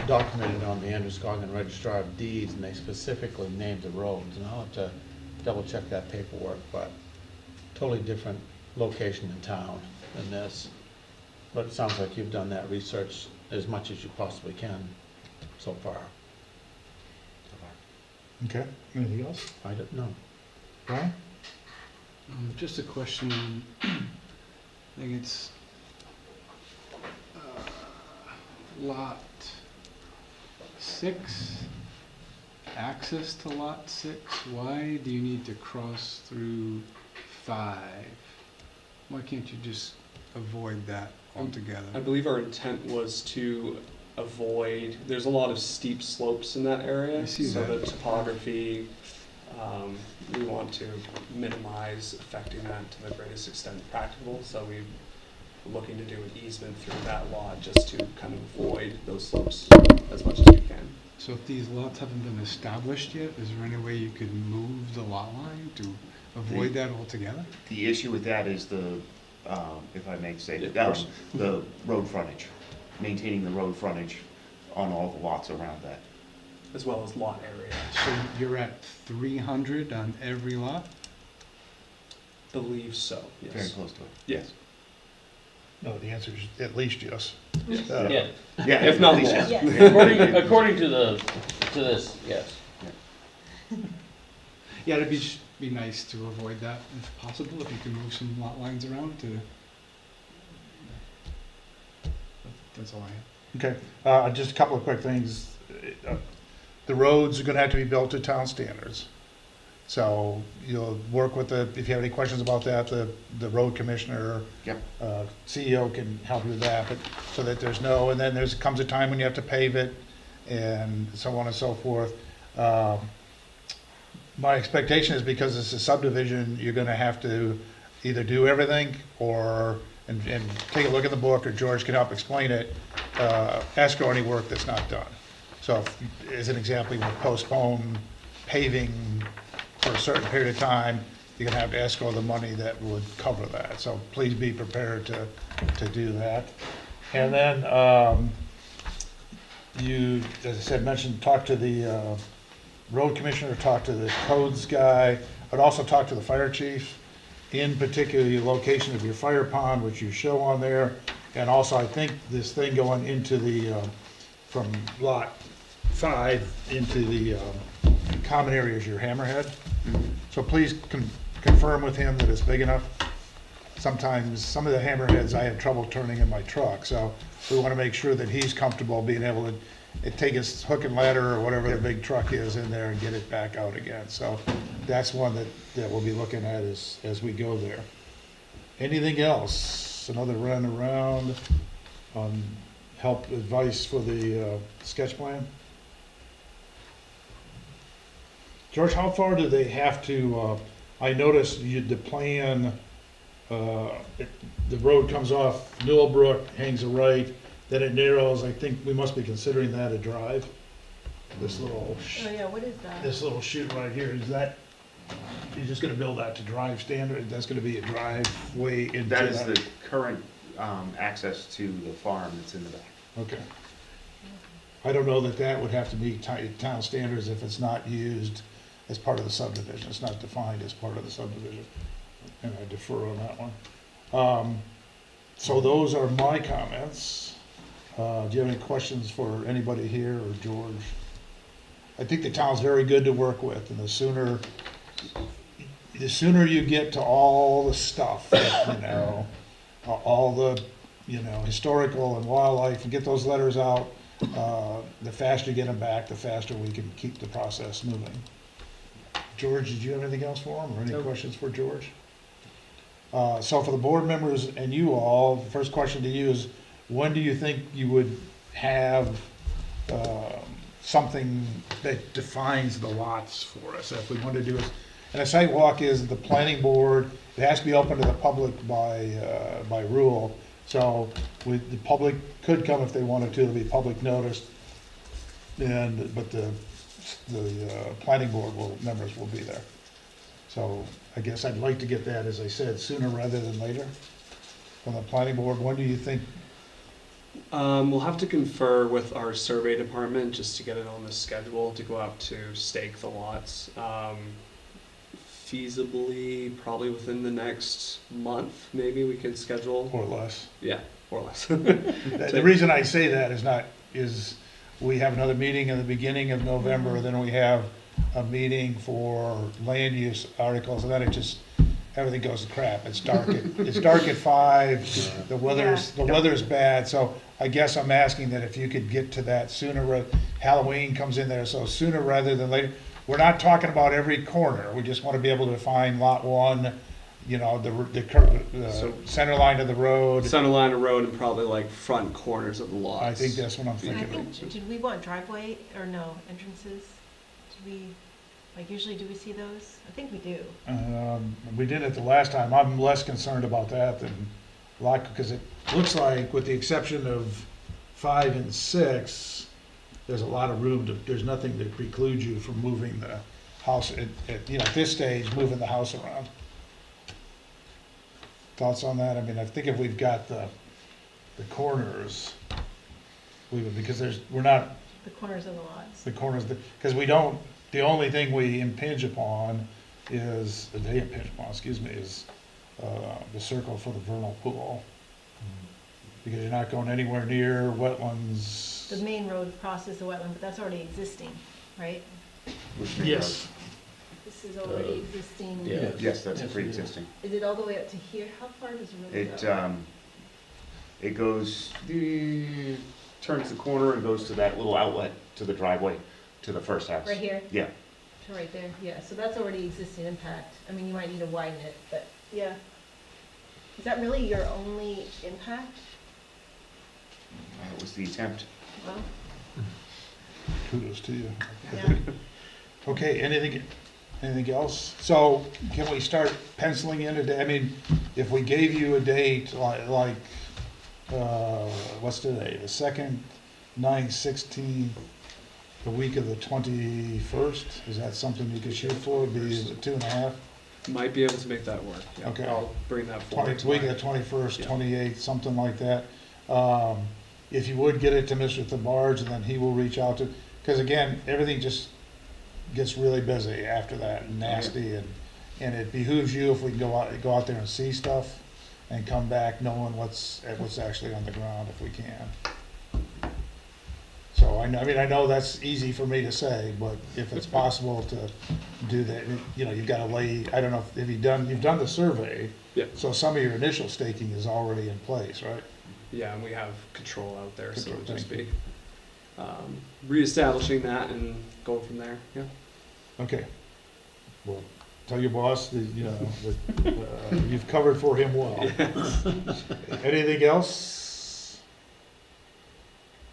documented on the Androscoggin Registrar of Deeds, and they specifically named the roads, and I'll have to double check that paperwork, but totally different location in town than this. But it sounds like you've done that research as much as you possibly can so far. okay, anything else? I don't know. Brian? Just a question on, I think it's lot 6, access to lot 6. Why do you need to cross through 5? Why can't you just avoid that altogether? I believe our intent was to avoid, there's a lot of steep slopes in that area. I see so that. the topography, we want to minimize affecting that to the greatest extent practicable. So we're looking to do an easement through that lot just to kind of avoid those slopes as much as we can. So if these lots haven't been established yet, is there any way you could move the lot line to avoid that altogether? The issue with that is the, if I may say, Yeah, of course. the road frontage, maintaining the road frontage on all the lots around that. As well as lot area. So you're at 300 on every lot? Believe so, Very yes. close to it. Yes. No, the answer is at least yes. Yes. Yeah, Yeah, If not at least more. yes. according to this, yes. Yeah, it'd be nice to avoid that if possible, if you can move some lot lines around to. That's all I have. Okay, just a couple of quick things. The roads are gonna have to be built to town standards. So you'll work with if you have any questions about that, the road commissioner, Yep. CEO can help you with that, but so that and then comes a time when you have to pave it and so on and so forth. My expectation is because it's a subdivision, you're gonna have to either do everything and take a look at the book, or George can help explain it, escrow any work that's not done. So as an example, you would postpone paving for a certain period of time you're gonna have to escrow the money that would cover that. So please be prepared to do that. And then, you, as I said, mentioned, talk to the road commissioner, talk to the codes guy, but also talk to the fire chief, in particular, the location of your fire pond, which you show on there. And also, I think this thing going into the, from lot 5 into the common area is your hammerhead. So please confirm with him that it's big enough. Sometimes, some of the hammerheads I have trouble turning in my truck, so we want to make sure that he's comfortable being able to take his hook and ladder or whatever the big truck is in there and get it back out again. So that's one that we'll be looking at as we go there. Anything else? Another run around on help advice for the sketch plan? George, how far do they have to, I noticed the plan, the road comes off Newellbrook, hangs a right, then it narrows. I think we must be considering that a drive. This little, Oh, yeah, what is that? this little chute right here, is that, you're just gonna build that to drive standard? That's gonna be a driveway into That is the current access to the farm that's in the back. Okay. I don't know that that would have to meet town standards if it's not used as part of the subdivision. It's not defined as part of the subdivision. And I defer on that one. So those are my comments. Do you have any questions for anybody here or George? I think the town's very good to work with, and the sooner you get to all the stuff, you know, all the, you know, historical and wildlife, and get those letters out, the faster you get them back, the faster we can keep the process moving. George, did you have anything else for him, or any Nope. questions for George? So for the board members and you all, the first question to you is, when do you think you would have something that defines the lots for us? If we want to do it, and a site walk is the planning board, it has to be open to the public by rule. So the public could come if they wanted to, it'll be public notice. But the planning board members will be there. So I guess I'd like to get that, as I said, sooner rather than later. From the planning board, when do you think? We'll have to confer with our survey department just to get it on the schedule to go out to stake the lots. Feasibly, probably within the next month, maybe we can schedule. Or less. Yeah, or less. The reason I say that is we have another meeting in the beginning of November, then we have a meeting for land use articles, and then everything goes to crap. It's dark at 5, the weather's bad, so I guess I'm asking that if you could get to that sooner, Halloween comes in there, so sooner rather than later. We're not talking about every corner, we just wanna be able to find lot 1, you know, the center line of the road. Center line of road and probably like front corners of the lots. I think that's what I'm And I thinking. think, did we want driveway, or no, entrances? Did we, like, usually do we see those? I think we do. We did it the last time. I'm less concerned about that than because it looks like, with the exception of 5 and 6, there's a lot of room there's nothing that precludes you from moving the house, at this stage, moving the house around. Thoughts on that? I mean, I think if we've got the corners, we would, because we're not, The corners of the lots. the corners, because the only thing we impinge upon is, is the circle for the vernal pool. Because you're not going anywhere near wetlands. The main road crosses the wetland, but that's already existing, right? Yes. This is already existing. Yeah. Yes, that's pre-existing. Is it all the way up to here? How far does the road It, go? it goes, turns the corner and goes to that little outlet to the driveway, to the first house. Right here? Yeah. To right there, yeah, so that's already existing impact. I mean, you might need to widen it, but, yeah. Is that really your only impact? That was the attempt. Well, Kudos to you. yeah. Okay, anything else? So can we start penciling in a day? I mean, if we gave you a date like what's today? The 2nd, 9th, 16th, the week of the 21st? Is that something you could shoot for? It'd be 2.5? Might be able to make that work. Yeah, Okay. I'll bring that forward. Week of the 21st, Yeah. 28th, something like that. If you would get it to Mr. Thabarge, and then he will reach out to, because again, everything just gets really busy after that and nasty, and it behooves you if we can go out there and see stuff and come back knowing what's actually on the ground if we can. So I know that's easy for me to say, but if it's possible to do that, you've got to lay, I don't know, if you've done the survey. Yeah. So some of your initial staking is already in place, right? Yeah, and we have control out there, so Control, it'll just thank be reestablishing that and going from there. Yeah. Okay. Well, tell your boss that, you've covered for him well. Anything else?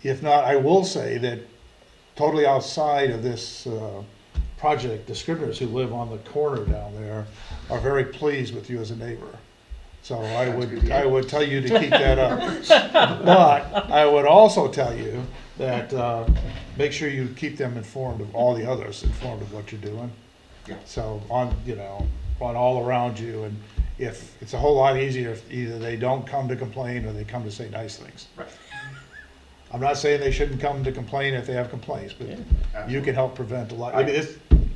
If not, I will say that totally outside of this project, the Scribners who live on the corner down there are very pleased with you as a neighbor. So I would tell you to keep that up. But I would also tell you that make sure you keep them informed of all the others, informed of what you're doing. Yeah. So on all around you, and if it's a whole lot easier if either they don't come to complain or they come to say nice things. Right. I'm not saying they shouldn't come to complain if they have complaints, but you can help prevent a lot. I mean,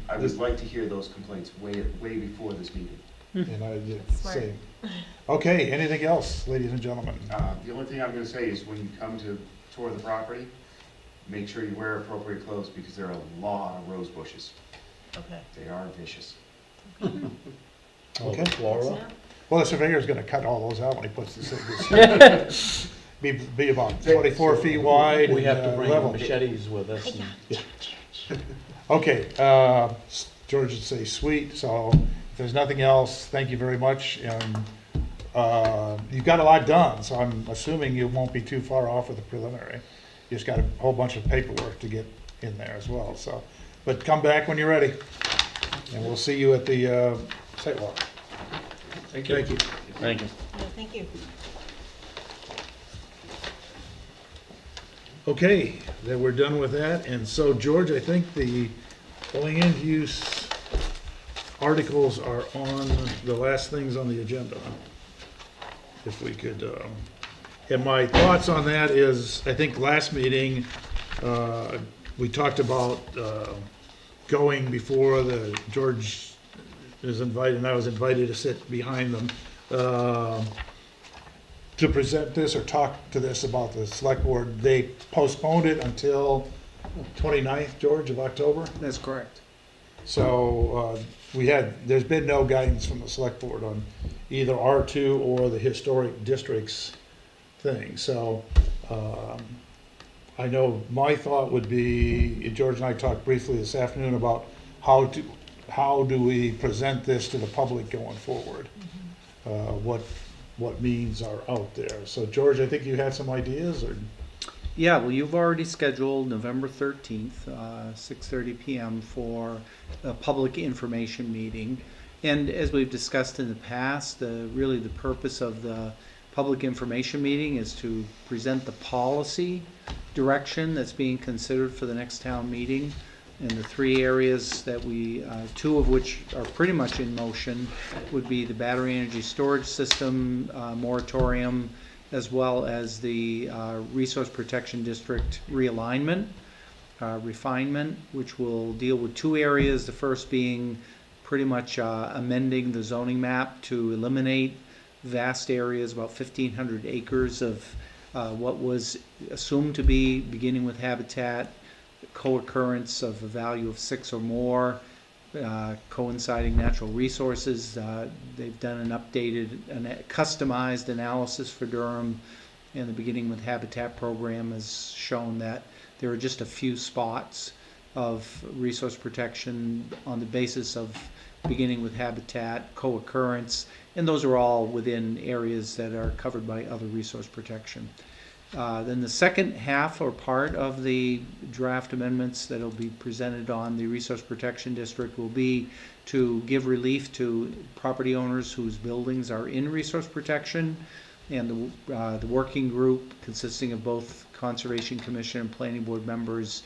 I would like to hear those complaints way before this meeting. Smart. same. Okay, anything else, ladies and gentlemen? The only thing I'm gonna say is when you come to tour the property, make sure you wear appropriate clothes because there are a lot of rose bushes. Okay. They are vicious. Okay. Floral? Yeah. Well, the surveyor's gonna cut all those out when he puts this. Be about 24 feet wide We have to and bring level. machetes with us. Okay, George would say sweet, so if there's nothing else, thank you very much. And you've got a lot done, so I'm assuming you won't be too far off with the preliminary. You just got a whole bunch of paperwork to get in there as well, so. But come back when you're ready, and we'll see you at the sidewalk. Thank you. Thank you. Thank you. No, thank you. Okay, then we're done with that, and so George, I think the land use articles are on the last things on the agenda. If we could, and my thoughts on that is, I think last meeting, we talked about going before George is invited, and I was invited to sit behind them, to present this or talk to this about the select board. They postponed it until 29th, George, of October. That's correct. So there's been no guidance from the select board on either R2 or the historic districts thing. So I know my thought would be, George and I talked briefly this afternoon about how do we present this to the public going forward? What means are out there. So George, I think you had some ideas, or? Yeah, well, you've already scheduled November 13th, 6:30 PM for a public information meeting. And as we've discussed in the past, really the purpose of the public information meeting is to present the policy direction that's being considered for the next town meeting. And the three areas that two of which are pretty much in motion would be the battery energy storage system moratorium, as well as the resource protection district realignment, refinement, which will deal with two areas. The first being pretty much amending the zoning map to eliminate vast areas, about 1,500 acres of what was assumed to be, beginning with habitat, co-occurrence of a value of 6 or more, coinciding natural resources. They've done an updated and customized analysis for Durham, and the Beginning with Habitat program has shown that there are just a few spots of resource protection on the basis of Beginning with Habitat, co-occurrence, and those are all within areas that are covered by other resource protection. Then the second half or part of the draft amendments that will be presented on the Resource Protection District will be to give relief to property owners whose buildings are in resource protection. And the working group, consisting of both Conservation Commission and Planning Board members,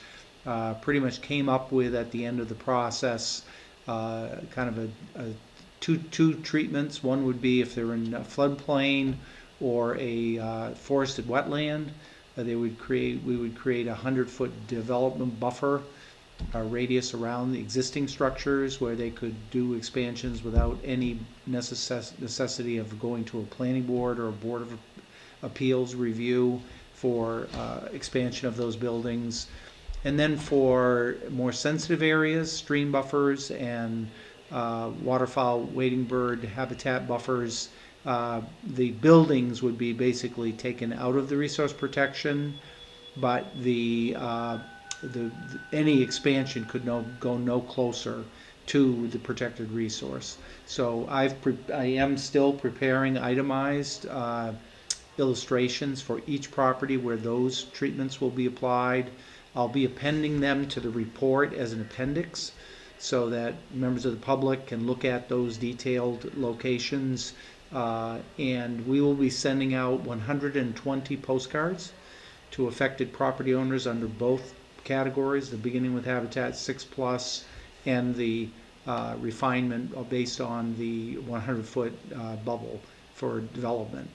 pretty much came up with, at the end of the process, kind of a two treatments. One would be if they're in a floodplain or a forested wetland. We would create a 100-foot development buffer radius around the existing structures where they could do expansions without any necessity of going to a planning board or a board of appeals review for expansion of those buildings. And then for more sensitive areas, stream buffers and waterfowl wading bird habitat buffers, the buildings would be basically taken out of the resource protection, but any expansion could go no closer to the protected resource. So I am still preparing itemized illustrations for each property where those treatments will be applied. I'll be appending them to the report as an appendix so that members of the public can look at those detailed locations. And we will be sending out 120 postcards to affected property owners under both categories, the beginning with Habitat 6+ and the refinement based on the 100-foot bubble for development.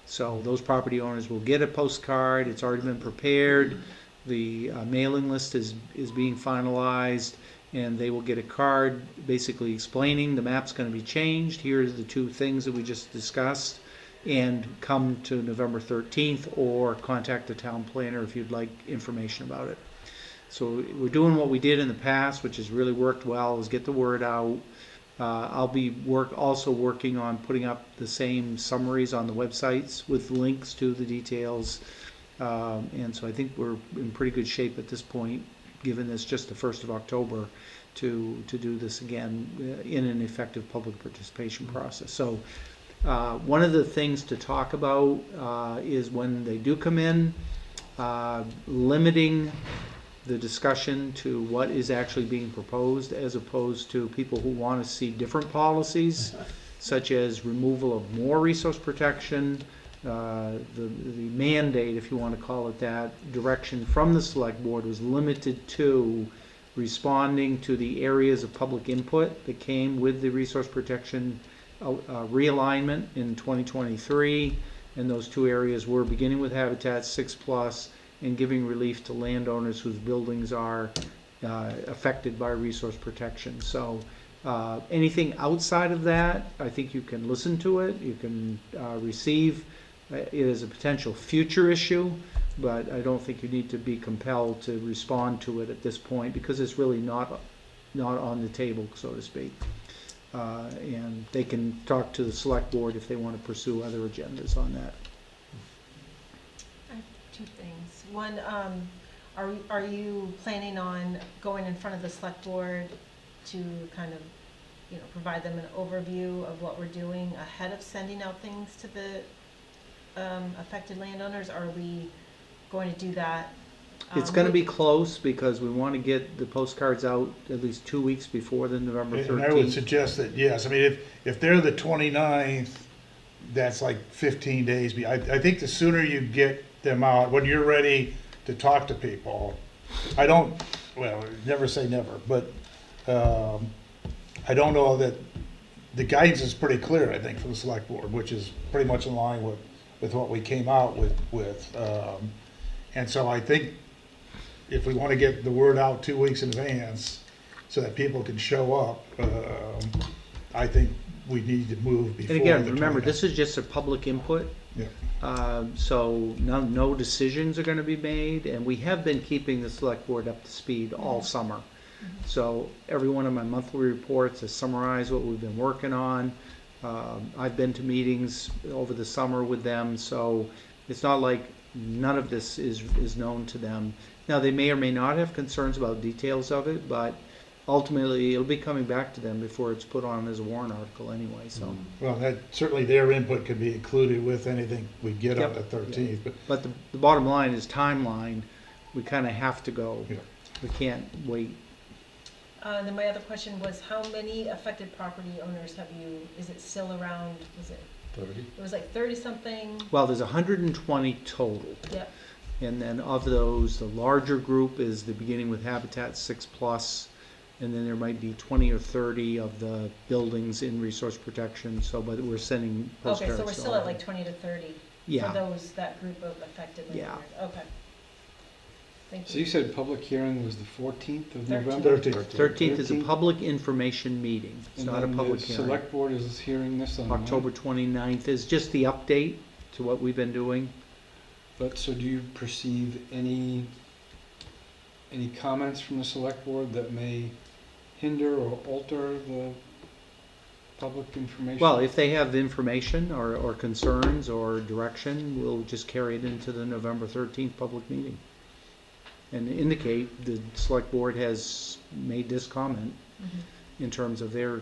So those property owners will get a postcard. It's already been prepared. The mailing list is being finalized, and they will get a card basically explaining the map's going to be changed. Here's the two things that we just discussed, and come to November 13th or contact the town planner if you'd like information about it. So we're doing what we did in the past, which has really worked well, is get the word out. I'll be also working on putting up the same summaries on the websites with links to the details. And so I think we're in pretty good shape at this point, given it's just the 1st of October, to do this again in an effective public participation process. So one of the things to talk about is when they do come in, limiting the discussion to what is actually being proposed, as opposed to people who want to see different policies, such as removal of more resource protection, the mandate, if you want to call it that, direction from the select board was limited to responding to the areas of public input that came with the resource protection realignment in 2023, and those two areas were beginning with Habitat 6+ and giving relief to landowners whose buildings are affected by resource protection. So anything outside of that, I think you can listen to it, you can receive it as a potential future issue, but I don't think you need to be compelled to respond to it at this point, because it's really not on the table, so to speak. And they can talk to the select board if they want to pursue other agendas on that. I have two things. One, are you planning on going in front of the select board to kind of, provide them an overview of what we're doing ahead of sending out things to the affected landowners? Or are we going to do that? It's going to be close, because we want to get the postcards out at least 2 weeks before the November 13th. And I would suggest that, yes, I mean, if they're the 29th, that's like 15 days. I think the sooner you get them out, when you're ready to talk to people, never say never, but I don't know that the guidance is pretty clear, I think, from the select board, which is pretty much in line with what we came out with. And so I think if we want to get the word out 2 weeks in advance so that people can show up, I think we need to move before. And again, the remember, 29th. This is just a public input. Yeah. So no decisions are going to be made, and we have been keeping the select board up to speed all summer. So every one of my monthly reports has summarized what we've been working on. I've been to meetings over the summer with them, so it's not like none of this is known to them. Now, they may or may not have concerns about details of it, but ultimately it'll be coming back to them before it's put on as a warrant article anyway. So, Well, that certainly their input could be included with anything we get on the Yep. 13th. but the bottom line is timeline. We kind of have to go. Yeah. We can't wait. Then my other question was, how many affected property owners have you, is it still around, was it? 30. It was like 30-something? Well, there's 120 total. Yep. And then of those, the larger group is the beginning with Habitat 6+. And then there might be 20 or 30 of the buildings in resource protection, so, but we're sending postcards. Okay, so we're to still all at of like 20 to 30 for Yeah, those, that group of affected Yeah. landowners. Okay. Thank So you. you said public hearing was the 14th of 13th. November? 13th is a 13th. public information meeting. It's And not a then public the hearing. select board is hearing this on when? October 29th is just the update to what we've been doing. But, so do you perceive any comments from the select board that may hinder or alter the public information? Well, if they have information or concerns or direction, we'll just carry it into the November 13th public meeting. And indicate the select board has made this comment Mhm. in terms of their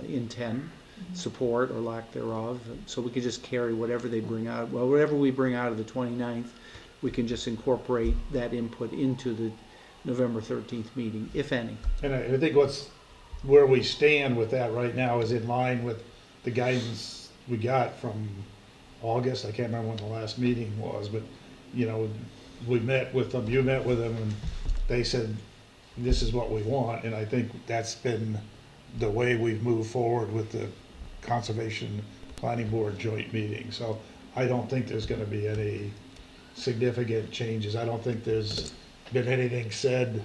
intent, Mhm. support or lack thereof. So we could just carry whatever they bring out, well, whatever we bring out of the 29th, we can just incorporate that input into the November 13th meeting, if any. And I think where we stand with that right now is in line with the guidance we got from August. I can't remember when the last meeting was, but, you know, we met with them, you met with them, and they said, this is what we want. And I think that's been the way we've moved forward with the Conservation Planning Board joint meeting. So I don't think there's gonna be any significant changes. I don't think there's been anything said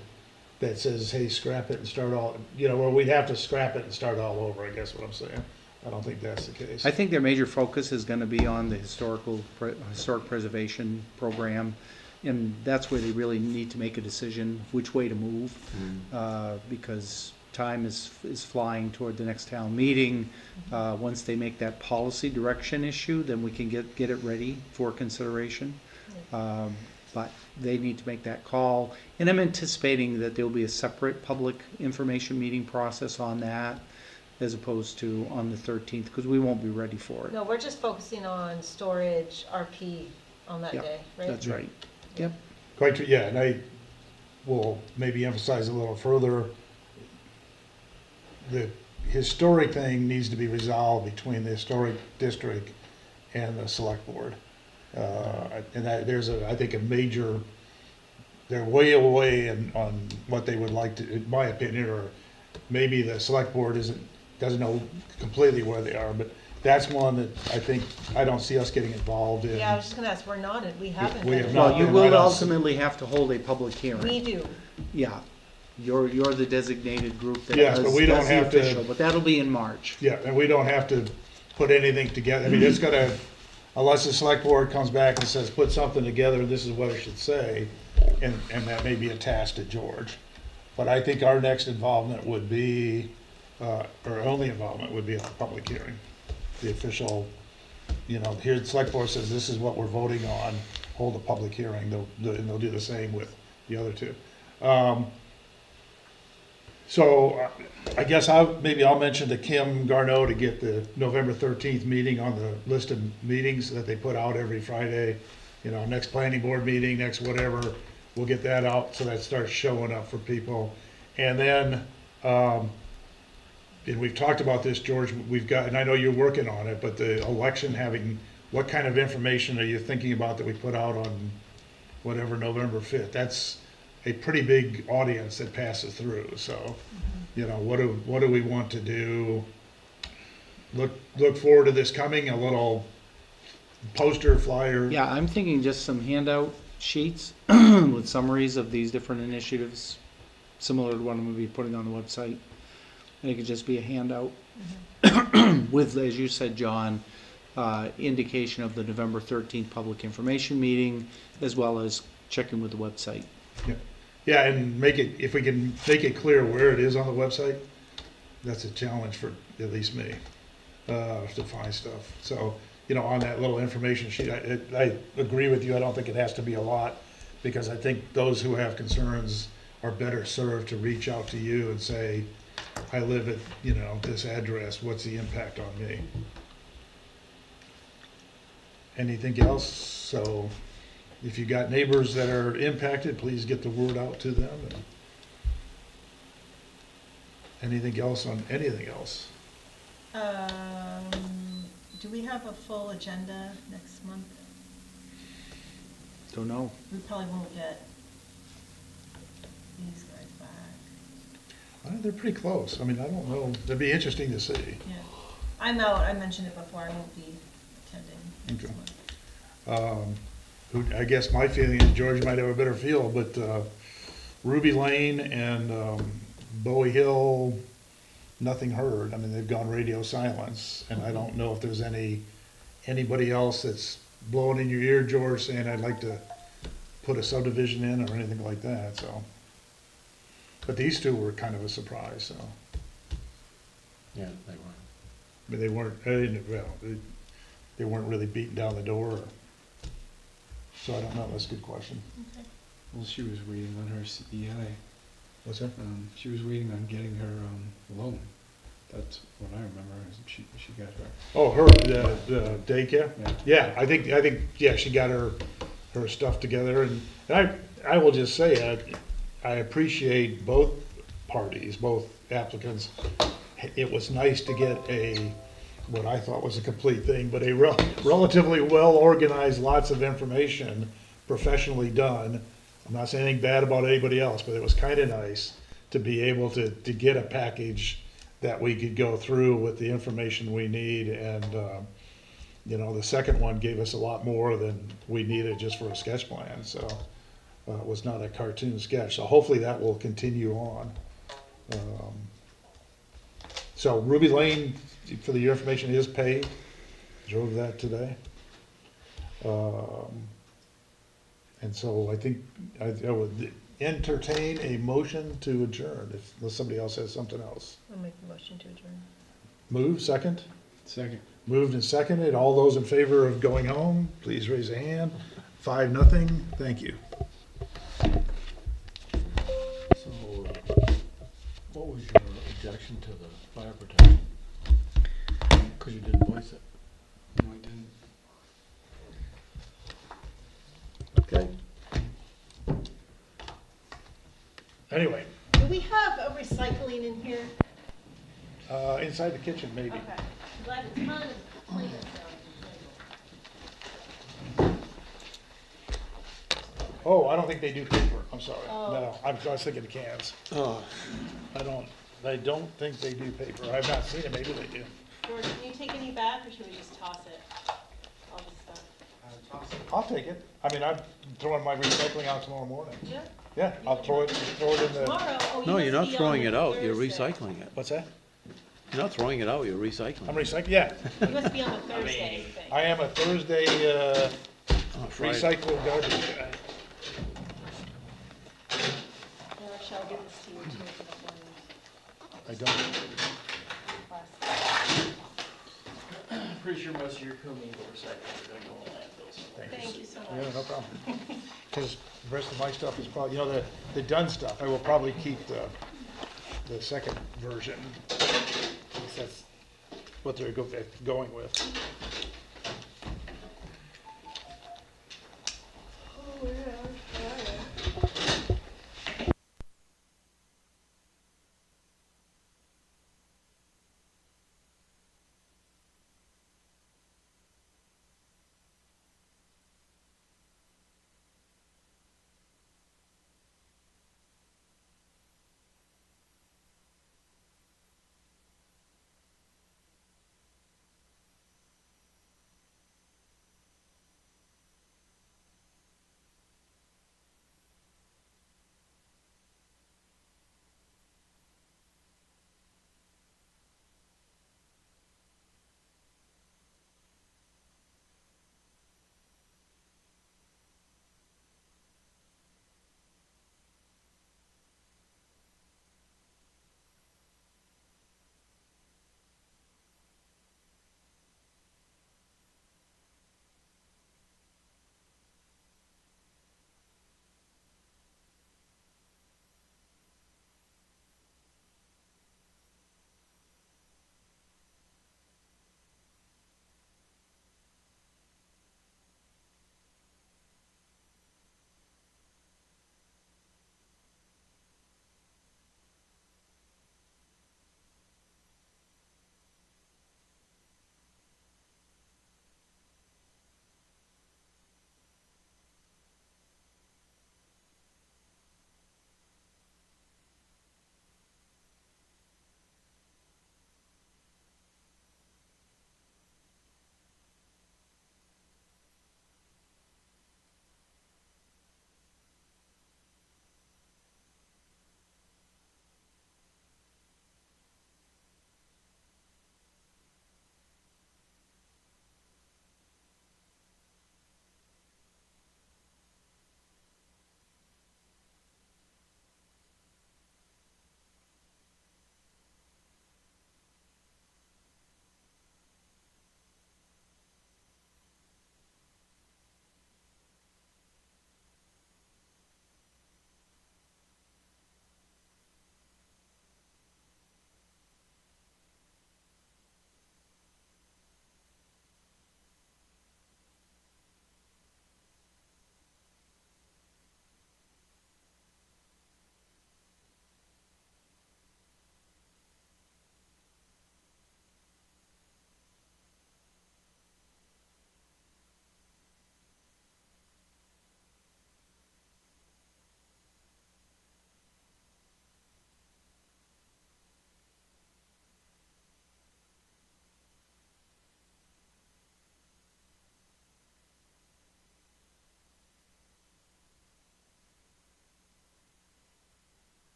that says, hey, scrap it and start all, you know, where we'd have to scrap it and start all over, I guess what I'm saying. I don't think that's the case. I think their major focus is gonna be on the historic preservation program. And that's where they really need to make a decision which way to move, because time is flying toward the next town meeting. Once they make that policy direction issue, then we can get it ready for consideration. But they need to make that call. And I'm anticipating that there'll be a separate public information meeting process on that as opposed to on the 13th, because we won't be ready for it. No, we're just focusing on storage, RP on that Yep, day, right? That's right. Yep. Quite true, yeah, and I will maybe emphasize a little further. The historic thing needs to be resolved between the historic district and the select board. And that, I think, a major, they're way away on what they would like to, in my opinion, or maybe the select board doesn't know completely where they are, but that's one that I don't see us getting involved in. Yeah, I was just gonna ask, we're not, we haven't We been. have not Well, you been. will I don't- ultimately have to hold a public hearing. We do. Yeah, you're the designated group that Yes, does but we don't does the have to- official, but that'll be in March. Yeah, and we don't have to put anything together. I mean, it's gonna, unless the select board comes back and says, put something together, this is what it should say, and that may be a task to George. But I think our next involvement would be, or only involvement would be at the public hearing. The official, you know, here the select board says, this is what we're voting on, hold a public hearing, and they'll do the same with the other two. So I guess maybe I'll mention to Kim Garneau to get the November 13th meeting on the list of meetings that they put out every Friday. You know, next planning board meeting, next whatever, we'll get that out so that starts showing up for people. And then, and we've talked about this, George, we've got, and I know you're working on it, but the election what kind of information are you thinking about that we put out on whatever, November 5th? That's a pretty big audience that passes through, so, you know, what do we want to do? Look forward to this coming, a little poster, flyer. Yeah, I'm thinking just some handout sheets with summaries of these different initiatives, similar to what I'm gonna be putting on the website. And it could just be a handout with, as you said, John, indication of the November 13th public information meeting, as well as checking with the website. Yeah, and if we can make it clear where it is on the website, that's a challenge for at least me, to find stuff. So, you know, on that little information sheet, I agree with you, I don't think it has to be a lot, because I think those who have concerns are better served to reach out to you and say, I live at, you know, this address, what's the impact on me? Anything else? So, if you got neighbors that are impacted, please get the word out to them. Anything else on anything else? Do we have a full agenda next month? Don't know. We probably won't get these guys back. They're pretty close. I mean, I don't know. It'd be interesting to see. Yeah. I'm out, I mentioned it before, I won't be attending next Okay. month. I guess my feeling is George might have a better feel, but Ruby Lane and Bowie Hill, nothing heard. I mean, they've gone radio silence, and I don't know if there's anybody else that's blowing in your ear, George, saying I'd like to put a subdivision in or anything like that, so. But these two were kind of a surprise, so. Yeah, they were. I mean, they weren't really beating down the door. So I don't know, that's a good question. Okay. Well, she was waiting on her CEI. What's that? She was waiting on getting her loan. That's what I remember. She got her. Oh, the daycare? Yeah. Yeah, I think, yeah, she got her stuff together, and I will just say, I appreciate both parties, both applicants. It was nice to get what I thought was a complete thing, but a relatively well-organized, lots of information, professionally done. I'm not saying anything bad about anybody else, but it was kind of nice to be able to get a package that we could go through with the information we need, and, the second one gave us a lot more than we needed just for a sketch plan, so it was not a cartoon sketch, so hopefully that will continue on. So Ruby Lane, for the information, is paid, drove that today. And so I think I would entertain a motion to adjourn, unless somebody else has something else. I'll make the motion to adjourn. Move, second? Second. Moved and seconded. All those in favor of going home, please raise a hand. 5-0. Thank you. So, what was your objection to the fire protection? Because you didn't voice it. No, I didn't. Okay. Anyway, Do we have a recycling in here? inside the kitchen, maybe. Okay. Glad it's kind of clean. Oh, I don't think they do paper. I'm sorry. Oh. No, I was thinking of cans. Oh. I don't think they do paper. I've not seen it. Maybe they do. George, can you take any back, or should we just toss it? All this stuff? I'll take it. I mean, I'm throwing my recycling out tomorrow morning. Yeah. Yeah, I'll throw it in the, Tomorrow? Oh, you No, you're must not be throwing on it out, you're Thursday. recycling it. what's that? You're not throwing it out, you're recycling I'm it. recycling, yeah. You must be on the Thursday thing. I am a Thursday, On Friday. recycle garbage guy. Or shall I give this to you too, if you don't want I don't. plastic? I'm pretty sure most of your commingled recycling are gonna go in landfills. Thank you so Yeah, much. no problem. Because the rest of my stuff is probably, the done stuff, I will probably keep the second version. At least that's what they're going with.